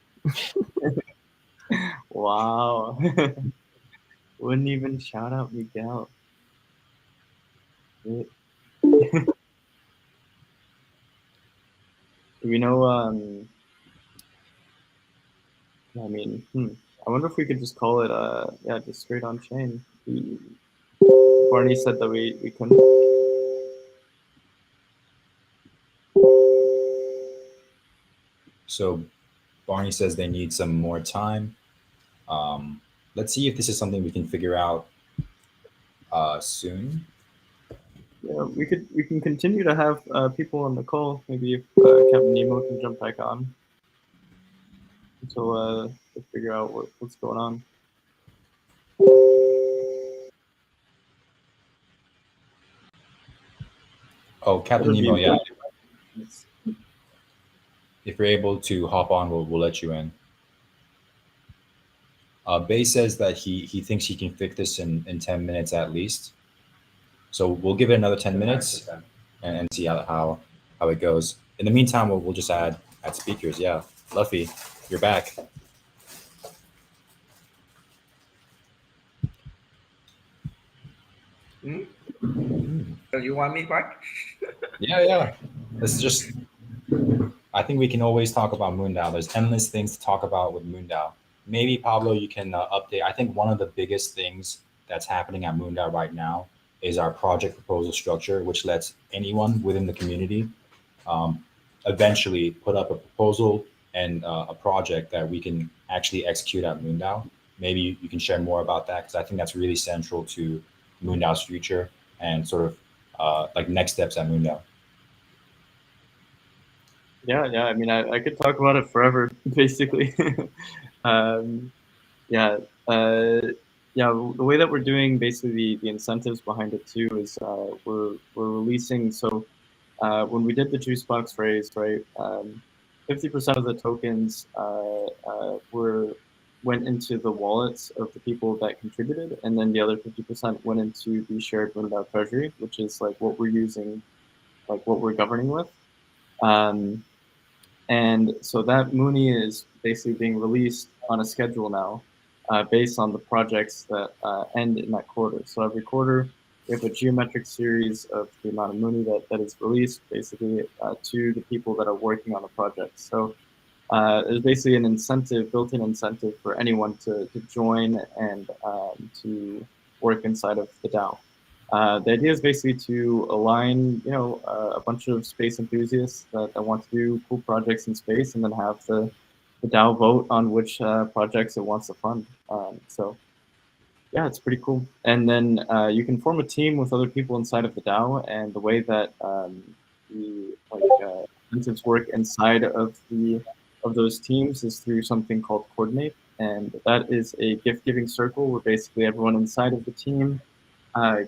Wow. Wouldn't even shout out Miguel. Do we know? I mean, I wonder if we could just call it yeah, just straight on chain. Barney said that we couldn't. So Barney says they need some more time. Let's see if this is something we can figure out soon. Yeah, we can continue to have people on the call. Maybe if Captain Nemo can jump back on until we figure out what's going on. Oh, Captain Nemo, yeah. If you're able to hop on, we'll let you in. Bay says that he thinks he can fix this in 10 minutes at least. So we'll give it another 10 minutes and see how it goes. In the meantime, we'll just add speakers. Yeah, Luffy, you're back. So you want me back? Yeah. It's just, I think we can always talk about MoonDAO. There's endless things to talk about with MoonDAO. Maybe Pablo, you can update. I think one of the biggest things that's happening at MoonDAO right now is our project proposal structure, which lets anyone within the community eventually put up a proposal and a project that we can actually execute at MoonDAO. Maybe you can share more about that, because I think that's really central to MoonDAO's future and sort of like next steps at MoonDAO. Yeah. I mean, I could talk about it forever, basically. Yeah. yeah, the way that we're doing basically the incentives behind it too is we're releasing. So when we did the juice box raise, right, 50% of the tokens went into the wallets of the people that contributed, and then the other 50% went into the shared MoonDAO treasury, which is like what we're using, like what we're governing with. And so that Mooney is basically being released on a schedule now, based on the projects that end in that quarter. So every quarter, we have a geometric series of the amount of Mooney that is released, basically to the people that are working on the project. So there's basically an incentive, built-in incentive for anyone to join and to work inside of the DAO. The idea is basically to align, a bunch of space enthusiasts that want to do cool projects in space, and then have the DAO vote on which projects it wants to fund. So yeah, it's pretty cool. And then you can form a team with other people inside of the DAO, and the way that the incentives work inside of those teams is through something called Coordinate, and that is a gift-giving circle where basically everyone inside of the team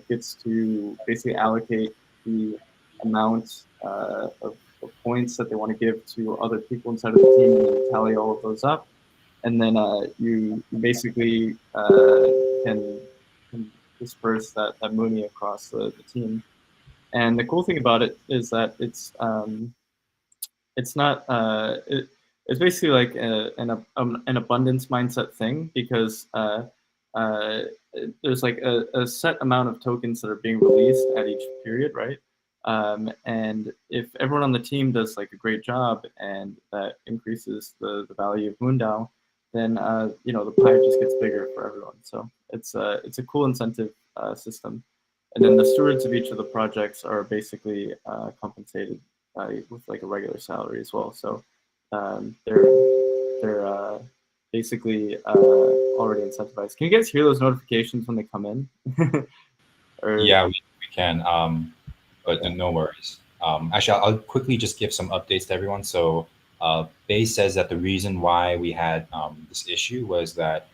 gets to basically allocate the amount of points that they want to give to other people inside of the team, and then tally all of those up. And then you basically can disperse that Mooney across the team. And the cool thing about it is that it's not it's basically like an abundance mindset thing, because there's like a set amount of tokens that are being released at each period, right? And if everyone on the team does like a great job, and that increases the value of MoonDAO, then the pie just gets bigger for everyone. So it's a cool incentive system. And then the stewards of each of the projects are basically compensated with like a regular salary as well. So they're basically already incentivized. Can you guys hear those notifications when they come in? Yeah, we can, but no worries. Actually, I'll quickly just give some updates to everyone. So Bay says that the reason why we had this issue was that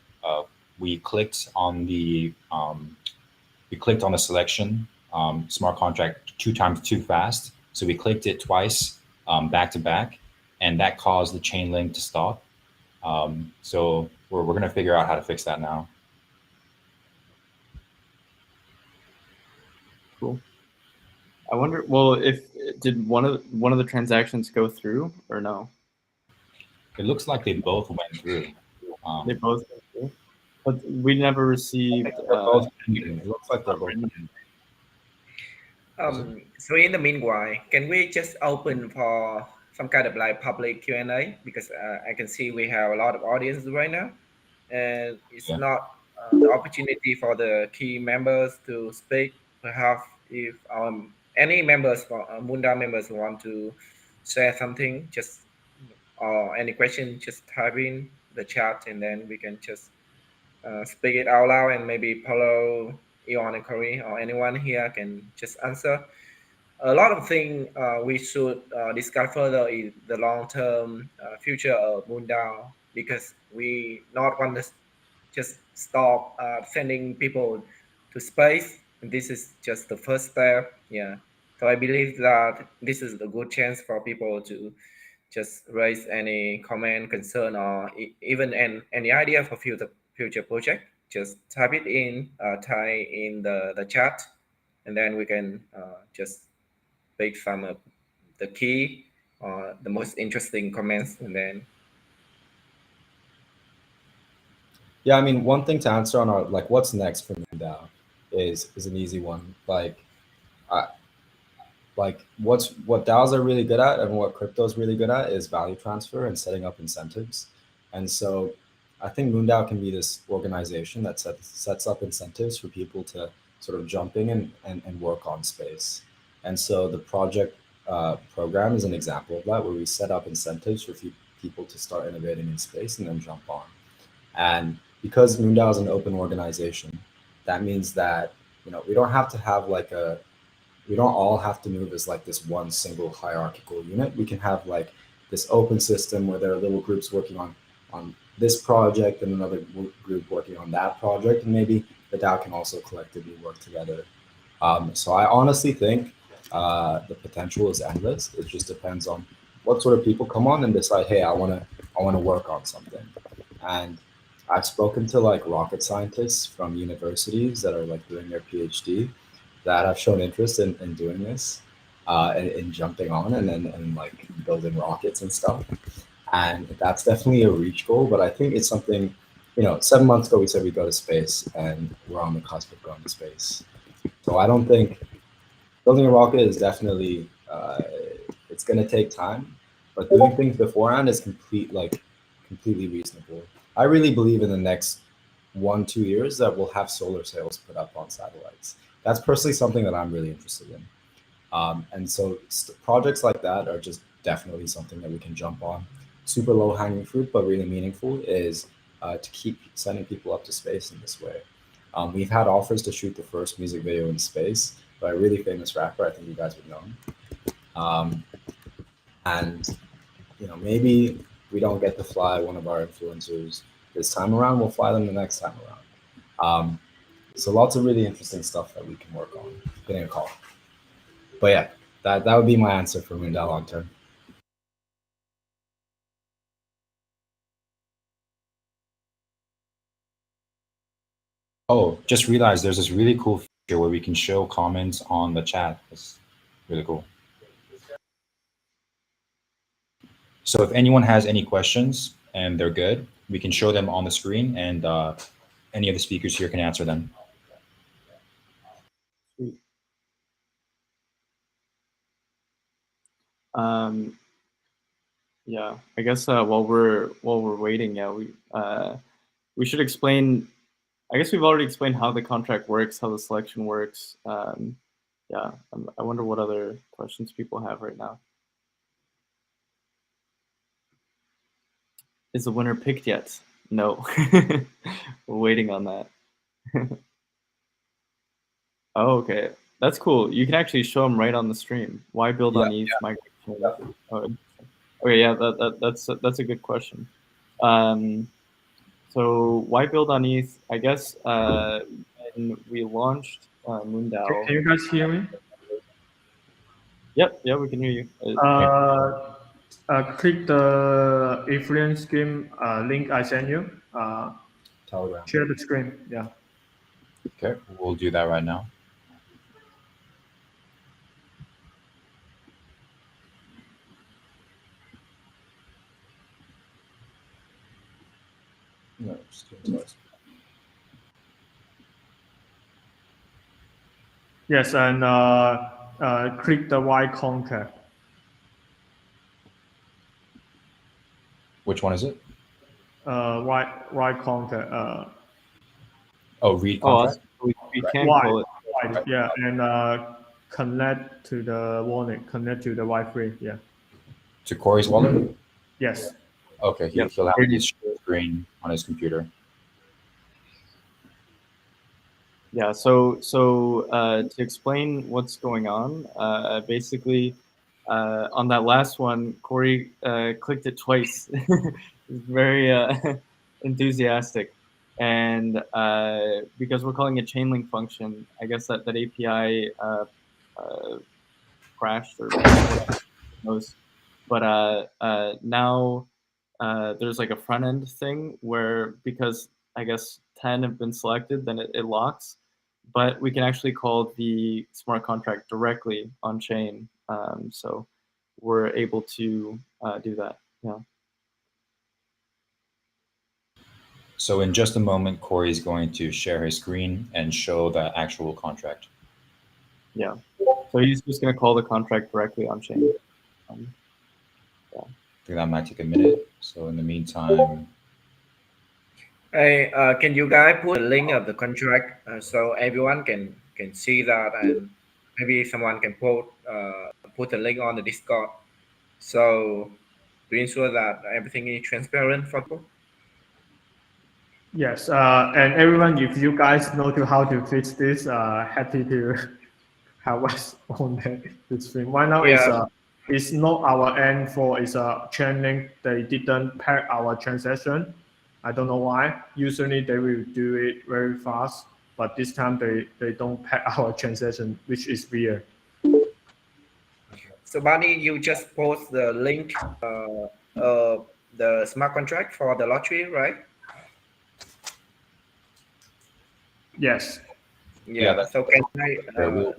we clicked on the selection smart contract 2 times too fast. So we clicked it twice back to back, and that caused the chain link to stop. So we're going to figure out how to fix that now. Cool. I wonder, well, did one of the transactions go through or no? It looks like they both went through. They both went through, but we never received. It looks like they're both. So in the meanwhile, can we just open for some kind of like public Q&A, because I can see we have a lot of audience right now, and it's not the opportunity for the key members to speak. Perhaps if any members, MoonDAO members, want to share something, just or any question, just type in the chat, and then we can just speak it out loud, and maybe Paulo, Ion, and Corey, or anyone here can just answer. A lot of things we should discuss further in the long-term future of MoonDAO, because we not want to just stop sending people to space. And this is just the first step. Yeah. So I believe that this is a good chance for people to just raise any comment, concern, or even any idea for future project. Just type it in, type in the chat, and then we can just pick some of the key or the most interesting comments, and then. Yeah, I mean, one thing to answer on our what's next for MoonDAO is an easy one. What DAOs are really good at, and what crypto is really good at, is value transfer and setting up incentives. And so I think MoonDAO can be this organization that sets up incentives for people to sort of jump in and work on space. And so the project program is an example of that, where we set up incentives for people to start innovating in space and then jump on. And because MoonDAO is an open organization, that means that we don't have to have we don't all have to move as this one single hierarchical unit. We can have this open system where there are little groups working on this project and another group working on that project, and maybe the DAO can also collectively work together. So I honestly think the potential is endless. It just depends on what sort of people come on and decide, hey, I want to work on something. And I've spoken to like rocket scientists from universities that are like doing their PhD that have shown interest in doing this, in jumping on and like building rockets and stuff. And that's definitely a reach goal, but I think it's something, 7 months ago we said we'd go to space, and we're on the cusp of going to space. So I don't think building a rocket is definitely, it's going to take time, but doing things beforehand is completely reasonable. I really believe in the next 1-2 years that we'll have solar sails put up on satellites. That's personally something that I'm really interested in. And so projects like that are just definitely something that we can jump on. Super low hanging fruit, but really meaningful is to keep sending people up to space in this way. We've had offers to shoot the first music video in space by a really famous rapper. I think you guys would know him. And maybe we don't get to fly one of our influencers this time around. We'll fly them the next time around. So lots of really interesting stuff that we can work on. Getting a call. But yeah, that would be my answer for MoonDAO long term. Oh, just realized there's this really cool feature where we can show comments on the chat. It's really cool. So if anyone has any questions and they're good, we can show them on the screen, and any of the speakers here can answer them. Yeah, I guess while we're waiting, yeah, we should explain. I guess we've already explained how the contract works, how the selection works. Yeah, I wonder what other questions people have right now. Is the winner picked yet? No, we're waiting on that. Oh, okay, that's cool. You can actually show them right on the stream. Why build on ETH microchain? Oh, okay, yeah, that's a good question. So why build on ETH? I guess when we launched MoonDAO. Can you guys hear me? Yep, yeah, we can hear you. Click the Ethereum scheme link I sent you. Telegram. Share the screen. Yeah. Okay, we'll do that right now. No, just do it. Yes, and click the Y contract. Which one is it? Y contract. Oh, read contract. We can Y, call it. Y, yeah, and connect to the wallet. Connect to the Y3. Yeah. To Corey's wallet? Yes. Okay, he'll have his screen on his computer. Yeah, so to explain what's going on, basically, on that last one, Corey clicked it twice. He's very enthusiastic, and because we're calling it chain link function, I guess that API crashed or knows. But now there's like a front end thing where, because I guess 10 have been selected, then it locks. But we can actually call the smart contract directly on chain. So we're able to do that. Yeah. So in just a moment, Corey is going to share his screen and show the actual contract. Yeah. So he's just going to call the contract directly on chain. Yeah. I think that might take a minute. So in the meantime, Hey, can you guys put a link of the contract so everyone can see that, and maybe someone can put a link on the Discord, so to ensure that everything is transparent for people? Yes, and everyone, if you guys know how to fix this, happy to have us on the stream. Right now, it's not our end for it's a chain link. They didn't pack our transaction, I don't know why. Usually they will do it very fast, but this time they don't pack our transaction, which is weird. So Barney, you just post the link, the smart contract for the lottery, right? Yes. Yeah. So can I?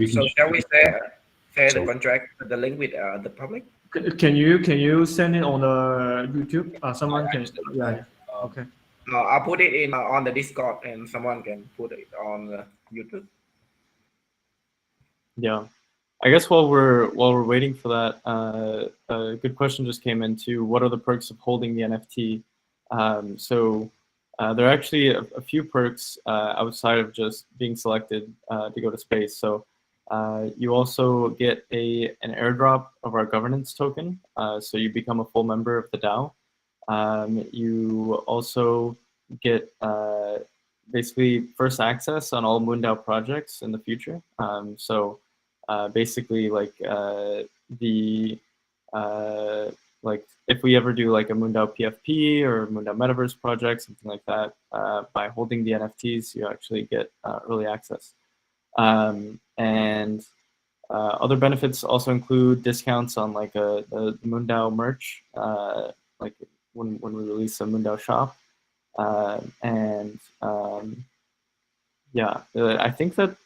So shall we share the So- contract, the link with the public? Can you send it on the YouTube? Someone can. Yeah. Okay. I'll put it in on the Discord, and someone can put it on YouTube. Yeah, I guess while we're waiting for that, a good question just came in too. What are the perks of holding the NFT? There are actually a few perks outside of just being selected to go to space. So you also get an airdrop of our governance token, so you become a full member of the DAO. You also get basically first access on all MoonDAO projects in the future. Basically, like like if we ever do like a MoonDAO PFP or MoonDAO Metaverse project, something like that, by holding the NFTs, you actually get early access. And other benefits also include discounts on like the MoonDAO merch, like when we release a MoonDAO shop. Yeah, I think that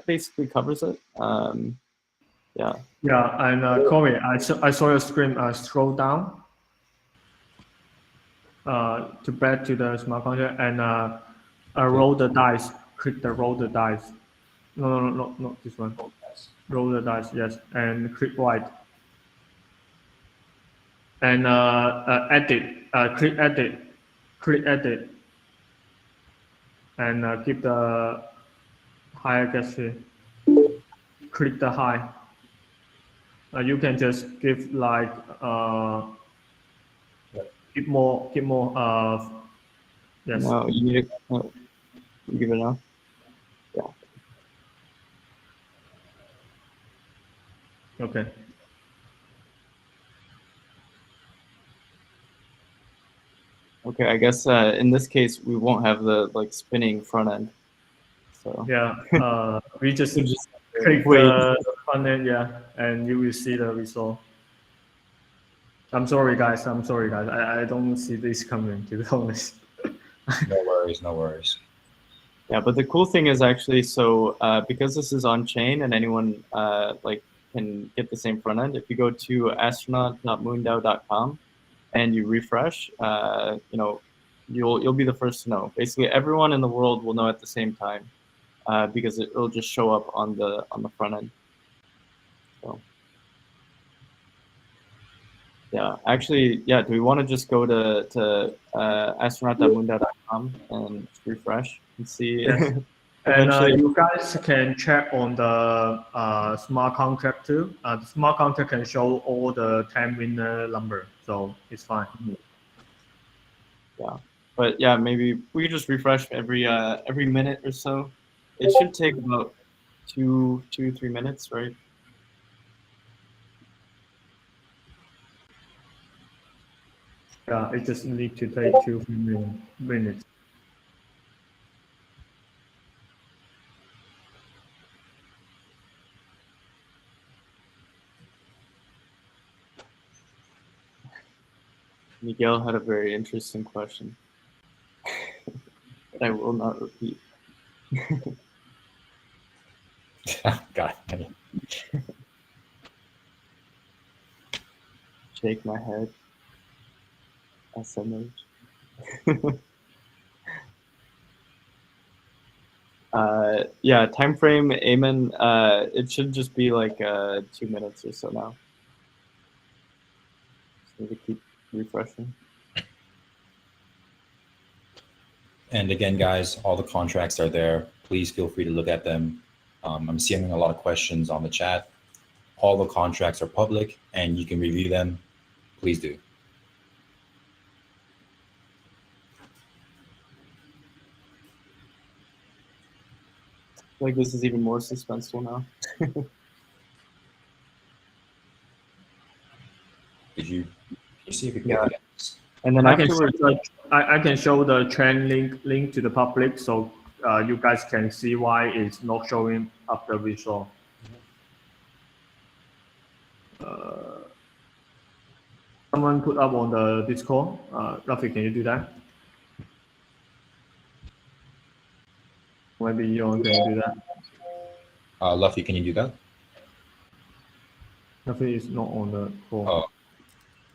basically covers it. Yeah. Yeah, and Corey, I saw your screen. Scroll down to back to the smart contract and roll the dice. Click the roll the dice. No, not this one. Roll the dice, yes, and click right. And edit. Click edit. And keep the hierarchy. Click the high. You can just give like give more. Yes. No, you need to give it now. Yeah. Okay. Okay, I guess in this case we won't have the like spinning front end. So yeah, we just click wait. the front end, yeah, and you will see the result. I'm sorry, guys. I don't see this coming, to be honest. No worries, no worries. Yeah, but the cool thing is actually, so because this is on chain and anyone like can get the same front end, if you go to astronaut.moondao.com and you refresh, you know, you'll be the first to know. Basically, everyone in the world will know at the same time because it'll just show up on the front end. So yeah, actually, yeah. Do we want to just go to astronaut.moondao.com and just refresh and see? Yes. Eventually, And you guys can check on the smart contract too. The smart contract can show all the 10 winner number, so it's fine. yeah, but yeah, maybe we just refresh every minute or so. It should take about 2-3 minutes, right? Yeah, it just need to take 2 minutes. Miguel had a very interesting question that I will not repeat. God. Shake my head. SMH. Yeah, time frame, Amen. It should just be like 2 minutes or so now. Just need to keep refreshing. And again, guys, all the contracts are there. Please feel free to look at them. I'm seeing a lot of questions on the chat. All the contracts are public and you can review them. Please do. Like this is even more suspenseful now. Did you see if you can Yeah. get And then I can afterwards, I can show the trend link to the public, so you guys can see why it's not showing up the result. Someone put up on the Discord. Rafi, can you do that? Maybe you can do that. Luffy, can you do that? Rafi is not on the call.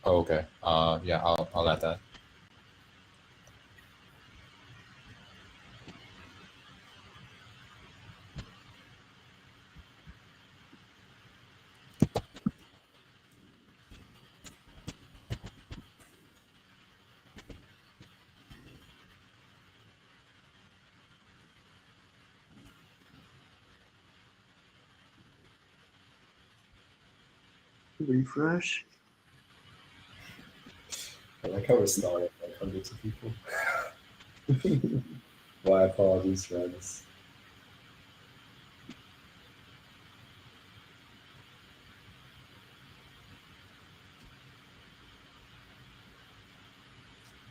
Oh, okay. Yeah, I'll add that. Refresh. I like how we're starting like hundreds of people. My apologies, friends.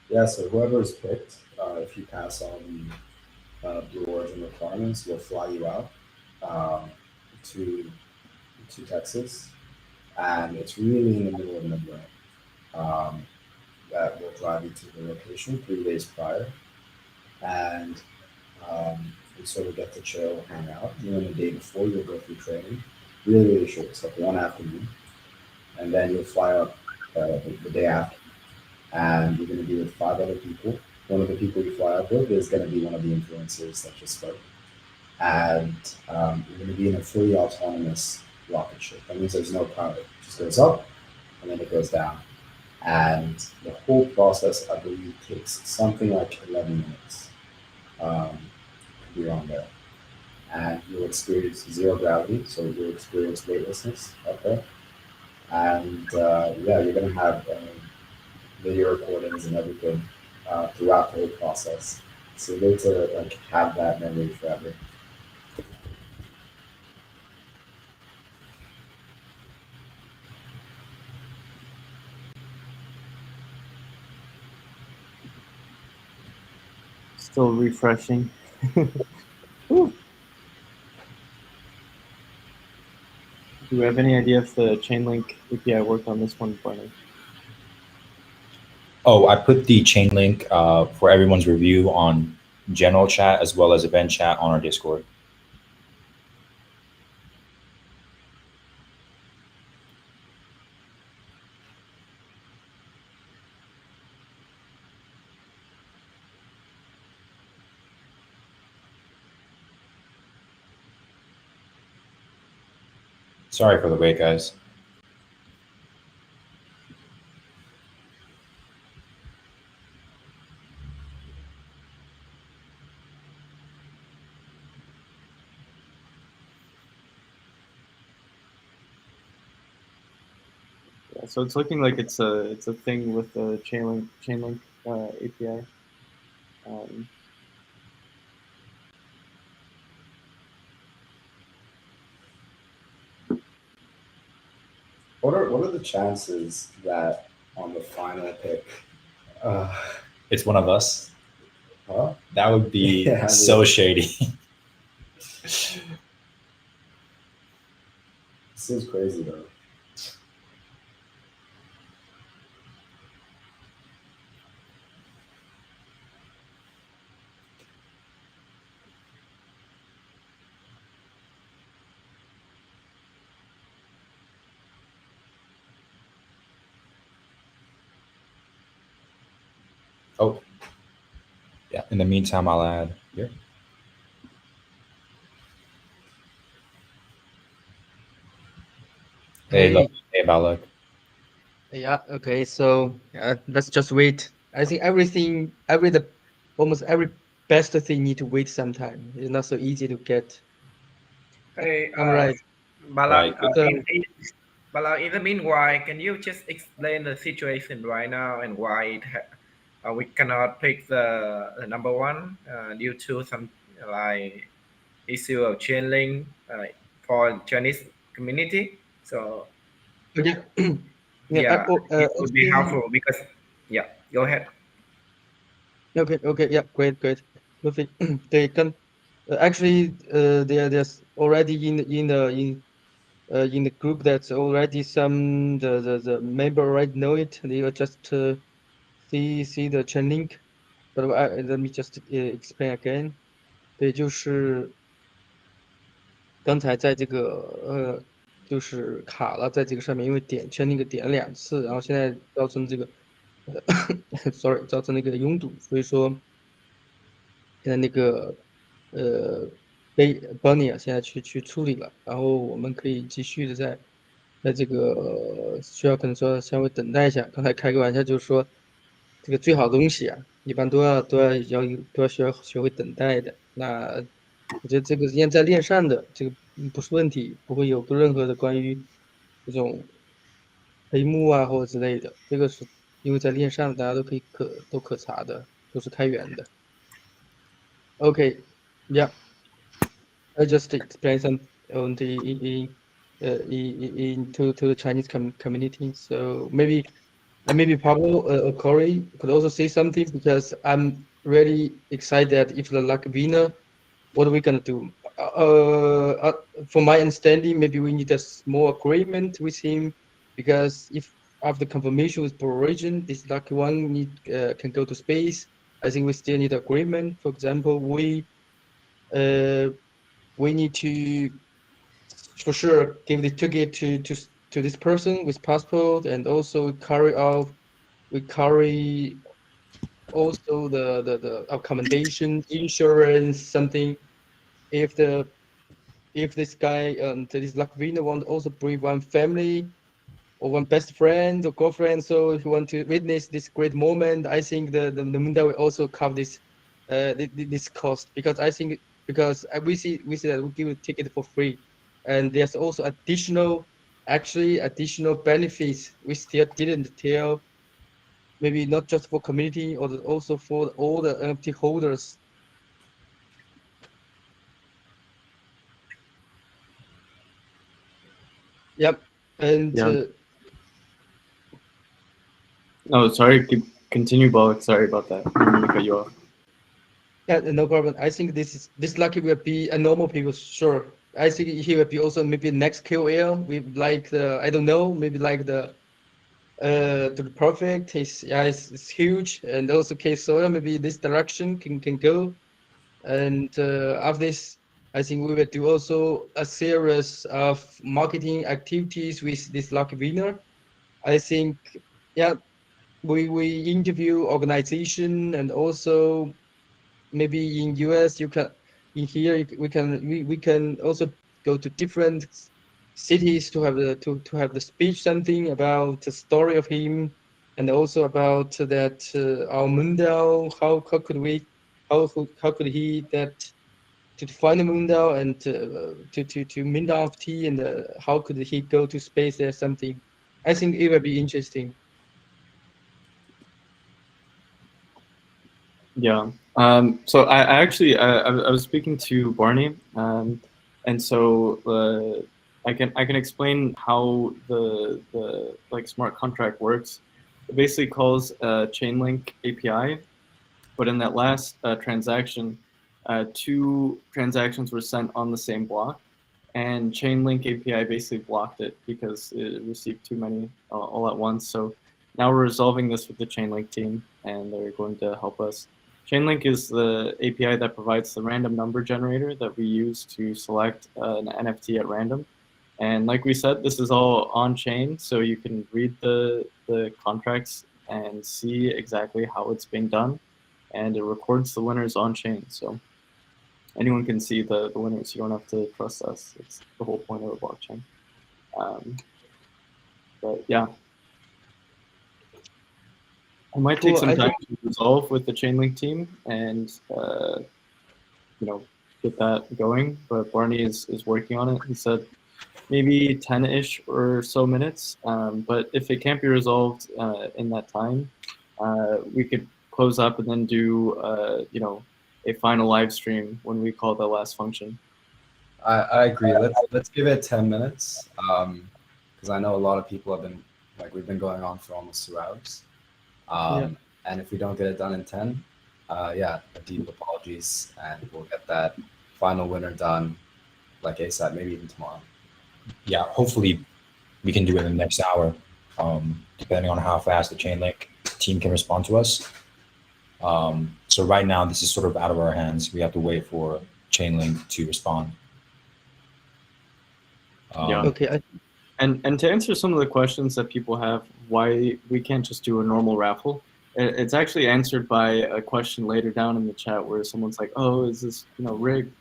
Yeah, so whoever is picked, if you pass all the Blue Origin requirements, we'll fly you out to Texas, and it's really in the middle of nowhere. That will drive you to the location 3 days prior, and you sort of get to chill, hang out. You know, the day before you'll go through training, really short. It's like one afternoon, and then you'll fly up the day after, and you're going to be with 5 other people. One of the people you fly up with is going to be one of the influencers that just spoke, and you're going to be in a fully autonomous rocket ship. That means there's no pilot; it just goes up and then it goes down. And the whole process, I believe, takes something like 11 minutes to be on there. And you'll experience zero gravity, so you'll experience weightlessness up there. And yeah, you're going to have video recordings and everything throughout the whole process. So you're going to like have that memory forever. still refreshing. Do we have any idea if the Chainlink API worked on this one, Barney? Oh, I put the chain link for everyone's review on general chat as well as event chat on our Discord. Sorry for the wait, guys. Yeah, so it's looking like it's a thing with the Chainlink API. What are the chances that on the final pick, It's one of us? huh? That would be Yeah, I mean- so shady. Seems crazy though. Oh, yeah. In the meantime, I'll add here. Hey, look. Hey, Balak. Yeah, okay, so let's just wait. I think almost every best thing need to wait some time. It's not so easy to get. Hey, I'm right. Balak, So- Balak, in the meanwhile, can you just explain the situation right now and why we cannot pick the number one due to some like issue of Chainlink for Chinese community? So Yeah, yeah, I- it would be actually- helpful because yeah. Go ahead. Okay, yeah, great. Perfect. 对，actually, there's already in the group that's already some the member already know it. They will just see the chain link. But let me just explain again. 对，就是刚才在这个就是卡了在这个上面，因为圈那个点了2次，然后现在造成这个sorry 造成那个拥堵，所以说现在那个Bonnie 啊现在去处理了，然后我们可以继续的在这个需要可能说稍微等待一下。刚才开个玩笑就是说，这个最好的东西啊，一般都要需要学会等待的。那我觉得这个在链上的这个不是问题，不会有任何的关于这种黑幕啊或者之类的。这个是因为在链上大家都可以可查的，都是开源的。Okay, yeah. I just explain some on the to the Chinese community. So maybe Pablo or Corey could also say something because I'm really excited that if the luck winner, what are we gonna do? From my understanding, maybe we need a small agreement with him because if after confirmation with origin, this lucky one can go to space. I think we still need agreement. For example, we need to for sure give the ticket to this person with passport, and also we carry also the accommodation, insurance, something. If this guy this Latvina want also bring one family or one best friend or girlfriend, so if you want to witness this great moment, I think the MoonDAO will also cover this cost, because I think we see that we give a ticket for free, and there's also additional benefits we still didn't tell, maybe not just for community or also for all the NFT holders. Yep, and Yeah. Oh, sorry. Continue, Bollock. Sorry about that. I didn't mean to cut you off. Yeah, no problem. I think this lucky will be a normal people, sure. I think he will be also maybe next KOL with like the, I don't know, maybe like the perfect. It's huge, and also K Soil maybe this direction can go. And after this, I think we will do also a series of marketing activities with this lucky winner. I think, yeah, we interview organization, and also maybe in US we can also go to different cities to have the speech something about the story of him, and also about that our MoonDAO, how could he that to find the MoonDAO and to MoonDAO FT, and how could he go to space there something. I think it will be interesting. Yeah. So I actually I was speaking to Barney, and so I can explain how the like smart contract works. It basically calls a Chainlink API, but in that last transaction, 2 transactions were sent on the same block, and Chainlink API basically blocked it because it received too many all at once. So now we're resolving this with the Chainlink team, and they're going to help us. Chainlink is the API that provides the random number generator that we use to select an NFT at random. And like we said, this is all on chain, so you can read the contracts and see exactly how it's being done, and it records the winners on chain. So anyone can see the winners. You don't have to trust us. It's the whole point of the blockchain. But yeah. I might take some time to resolve with the Chainlink team and get that going. But Barney is working on it. He said maybe 10-ish or so minutes. But if it can't be resolved in that time, we could close up and then do a final live stream when we call the last function. I agree. Let's give it 10 minutes because I know a lot of people have been we've been going on for almost 2 hours. And if we don't get it done in 10, yeah, deep apologies, and we'll get that final winner done like ASAP, maybe even tomorrow. Yeah, hopefully we can do it in the next hour, depending on how fast the Chainlink team can respond to us. So right now, this is sort of out of our hands. We have to wait for Chainlink to respond. Yeah. Okay. And to answer some of the questions that people have, why we can't just do a normal raffle, it's actually answered by a question later down in the chat where someone's like, "Oh, is this rigged?"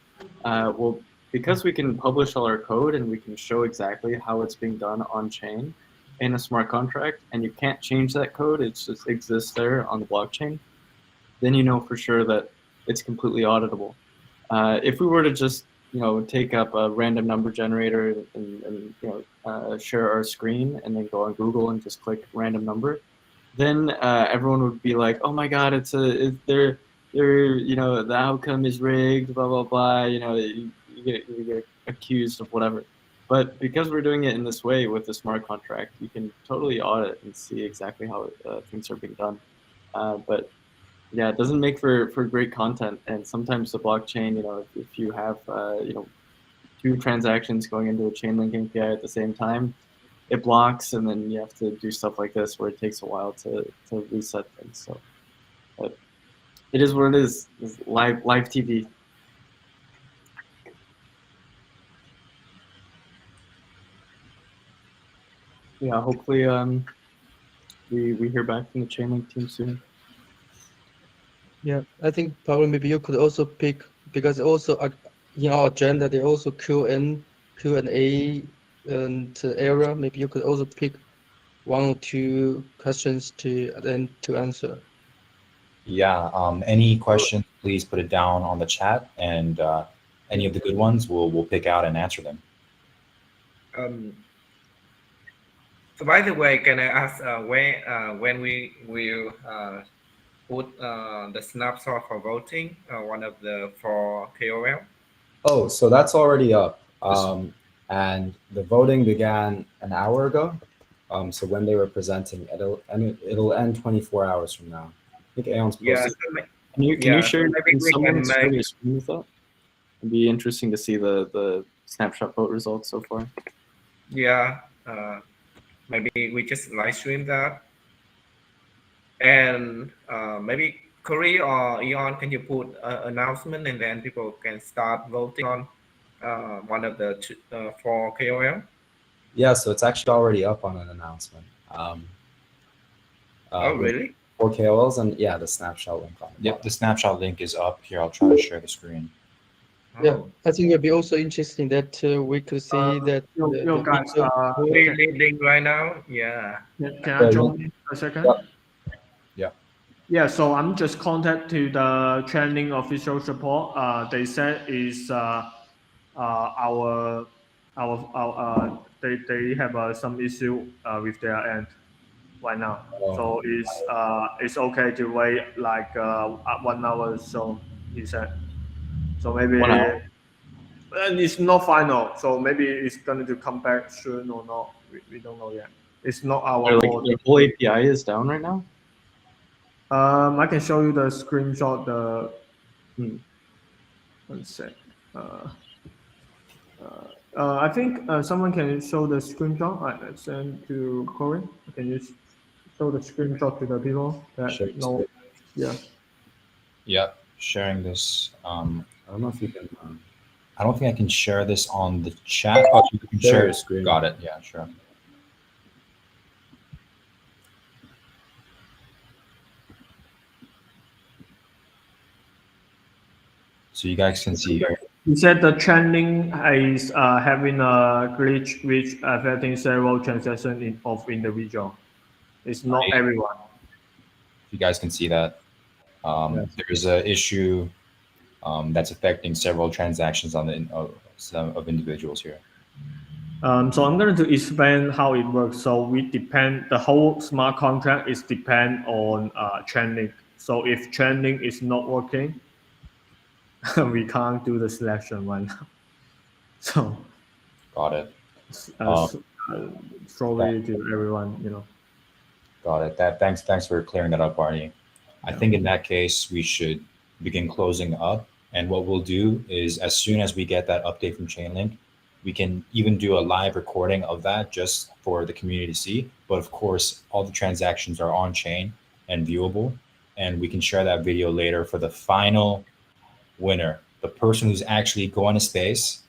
Well, because we can publish all our code and we can show exactly how it's being done on chain in a smart contract, and you can't change that code; it just exists there on the blockchain. Then you know for sure that it's completely auditable. If we were to just take up a random number generator and share our screen and then go on Google and just click random number, then everyone would be like, "Oh my God, the outcome is rigged, blah blah blah." You get accused of whatever. But because we're doing it in this way with the smart contract, you can totally audit and see exactly how things are being done. But yeah, it doesn't make for great content, and sometimes the blockchain, if you have two transactions going into a Chainlink API at the same time, it blocks, and then you have to do stuff like this where it takes a while to reset things. So, but it is what it is. It's live TV. Yeah, hopefully we hear back from the Chainlink team soon. Yeah, I think probably maybe you could also pick, because also in our agenda they also Q&A and area. Maybe you could also pick one or two questions to answer. Yeah. Any questions, please put it down on the chat, and any of the good ones we'll pick out and answer them. So by the way, can I ask when we will put the snapshot for voting, one of the for KOL? Oh, so that's already up. And the voting began an hour ago. So when they were presenting, it'll end 24 hours from now. I think Aeon's posted. Yeah. Can you share someone share your screen with that? It'd be interesting to see the snapshot vote results so far. Yeah. Maybe we just live stream that. And maybe Corey or Eon, can you put an announcement and then people can start voting on one of the four KOL? Yeah, so it's actually already up on an announcement. Oh, really? For KOLs, and yeah, the snapshot link on it. Yep, the snapshot link is up here. I'll try to share the screen. Yeah, I think it'd be also interesting that we could see that. Yo guys, leading right now. Yeah. Can I join a second? Yeah. Yeah, so I'm just contacted the training official support. They said is they have some issue with their end right now. So it's okay to wait like 1 hour or so, he said. So maybe 1 hour? And it's not final, so maybe it's going to come back soon or not. We don't know yet. It's not our fault. The whole API is down right now? I can show you the screenshot. One sec. I think someone can show the screenshot. I send to Corey. Can you show the screenshot to the people that know? Yeah. Yeah, sharing this. I don't know if you can. I don't think I can share this on the chat. Oh, you can share your screen. Got it. Yeah, sure. So you guys can see here. He said the trending is having a glitch which affecting several transactions of individual. It's not everyone. You guys can see that. There's an issue that's affecting several transactions on of individuals here. So I'm going to explain how it works. So the whole smart contract is depend on trending. So if trending is not working, we can't do the selection right now. So got it. Sorry to everyone, Got it. Thanks for clearing that up, Barney. I think in that case, we should begin closing up. And what we'll do is as soon as we get that update from Chainlink, we can even do a live recording of that just for the community to see. But of course, all the transactions are on chain and viewable. And we can share that video later for the final winner. The person who's actually going to space,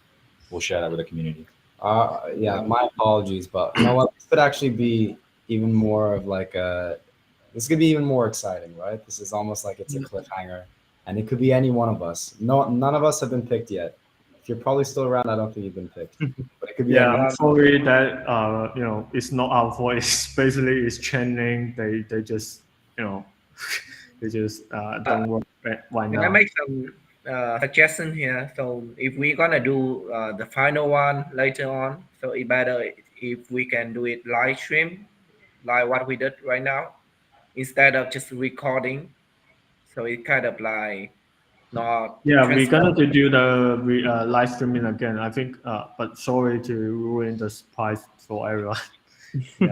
we'll share that with the community. Yeah, my apologies, but you know what? This could actually be even more of like this could be even more exciting, right? This is almost like it's a cliffhanger, and it could be any one of us. No, none of us have been picked yet. If you're probably still around, I don't think you've been picked. But it could be. Yeah, I'm sorry that it's not our fault. It's basically it's Chainlink. They just they just don't work right Can I now. make some suggestion here? So if we're gonna do the final one later on, so it better if we can do it live stream, like what we did right now, instead of just recording. So it kind of like not. Yeah, we're transparent. gonna do the live streaming again. I think, but sorry to ruin the surprise for everyone.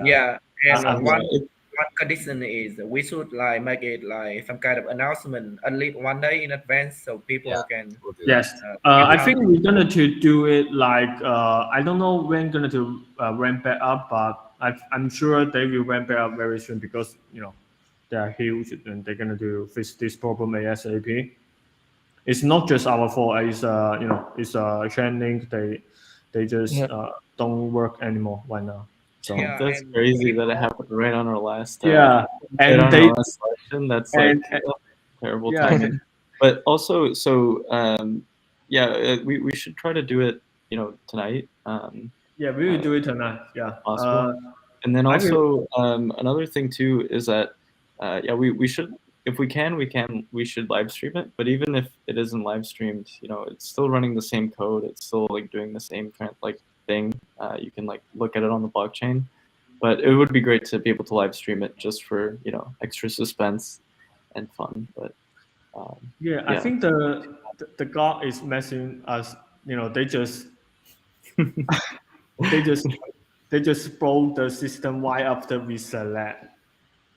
Yeah, and I'm one sorry. condition is we should like make it like some kind of announcement at least one day in advance so people can. Yes, I think we're gonna to do it like I don't know when gonna to ramp it up, but I'm sure they will ramp it up very soon because they are huge and they're gonna to fix this problem ASAP. It's not just our fault. It's it's Chainlink. They just don't work anymore right now. So That's crazy that it happened right on our last. Yeah, right and on they- our last selection. That's like terrible yeah. timing. But also, so we should try to do it, tonight. Yeah, we will do it tonight. Yeah. Possible. And then I also another thing too is that we should, if we should live stream it. But even if it isn't live streamed, it's still running the same code. It's still like doing the same thing. You can like look at it on the blockchain. But it would be great to be able to live stream it just for extra suspense and fun. But I think the God is messing us. They just they just broke the system right after we select.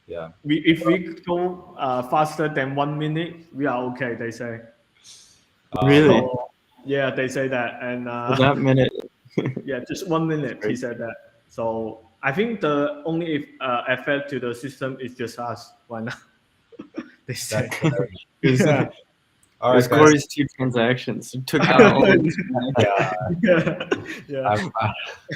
Yeah. If we go faster than 1 minute, we are okay. They say. Really? So, yeah, they say that, and For that minute. yeah, just 1 minute. He said that. So I think the only effect to the system is just us right now. They say. Yeah. All It was right, Corey's guys. 2 transactions. It took out all of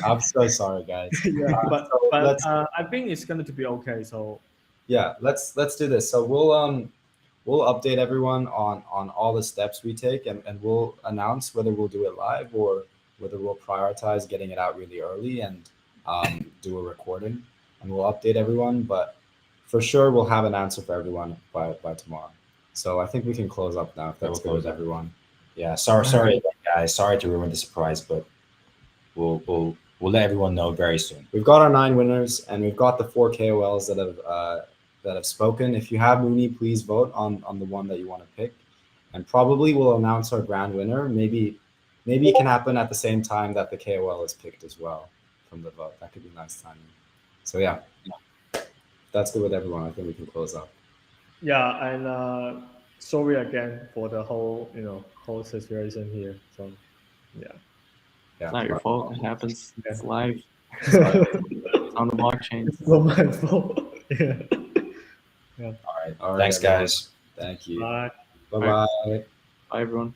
I'm so sorry, guys. Yeah, but let's- I think it's going to be okay. So Yeah, let's do this. So we'll update everyone on all the steps we take, and we'll announce whether we'll do it live or whether we'll prioritize getting it out really early and do a recording, and we'll update everyone. But for sure, we'll have an answer for everyone by tomorrow. So I think we can close up now if that's good with everyone. Yeah, sorry, guys. Sorry to ruin the surprise, but we'll let everyone know very soon. We've got our 9 winners, and we've got the 4 KOLs that have spoken. If you have Mooney, please vote on the one that you want to pick, and probably we'll announce our grand winner. Maybe it can happen at the same time that the KOL is picked as well from the vote. That could be nice timing. So yeah, that's good with everyone. I think we can close up. yeah, and sorry again for the whole whole situation here. So yeah. It's not your fault. It happens. It's live. It's on the blockchain. It's not my fault. Yeah. All right. Thanks, everyone. guys. Thank you. Bye. Bye-bye. Bye, everyone.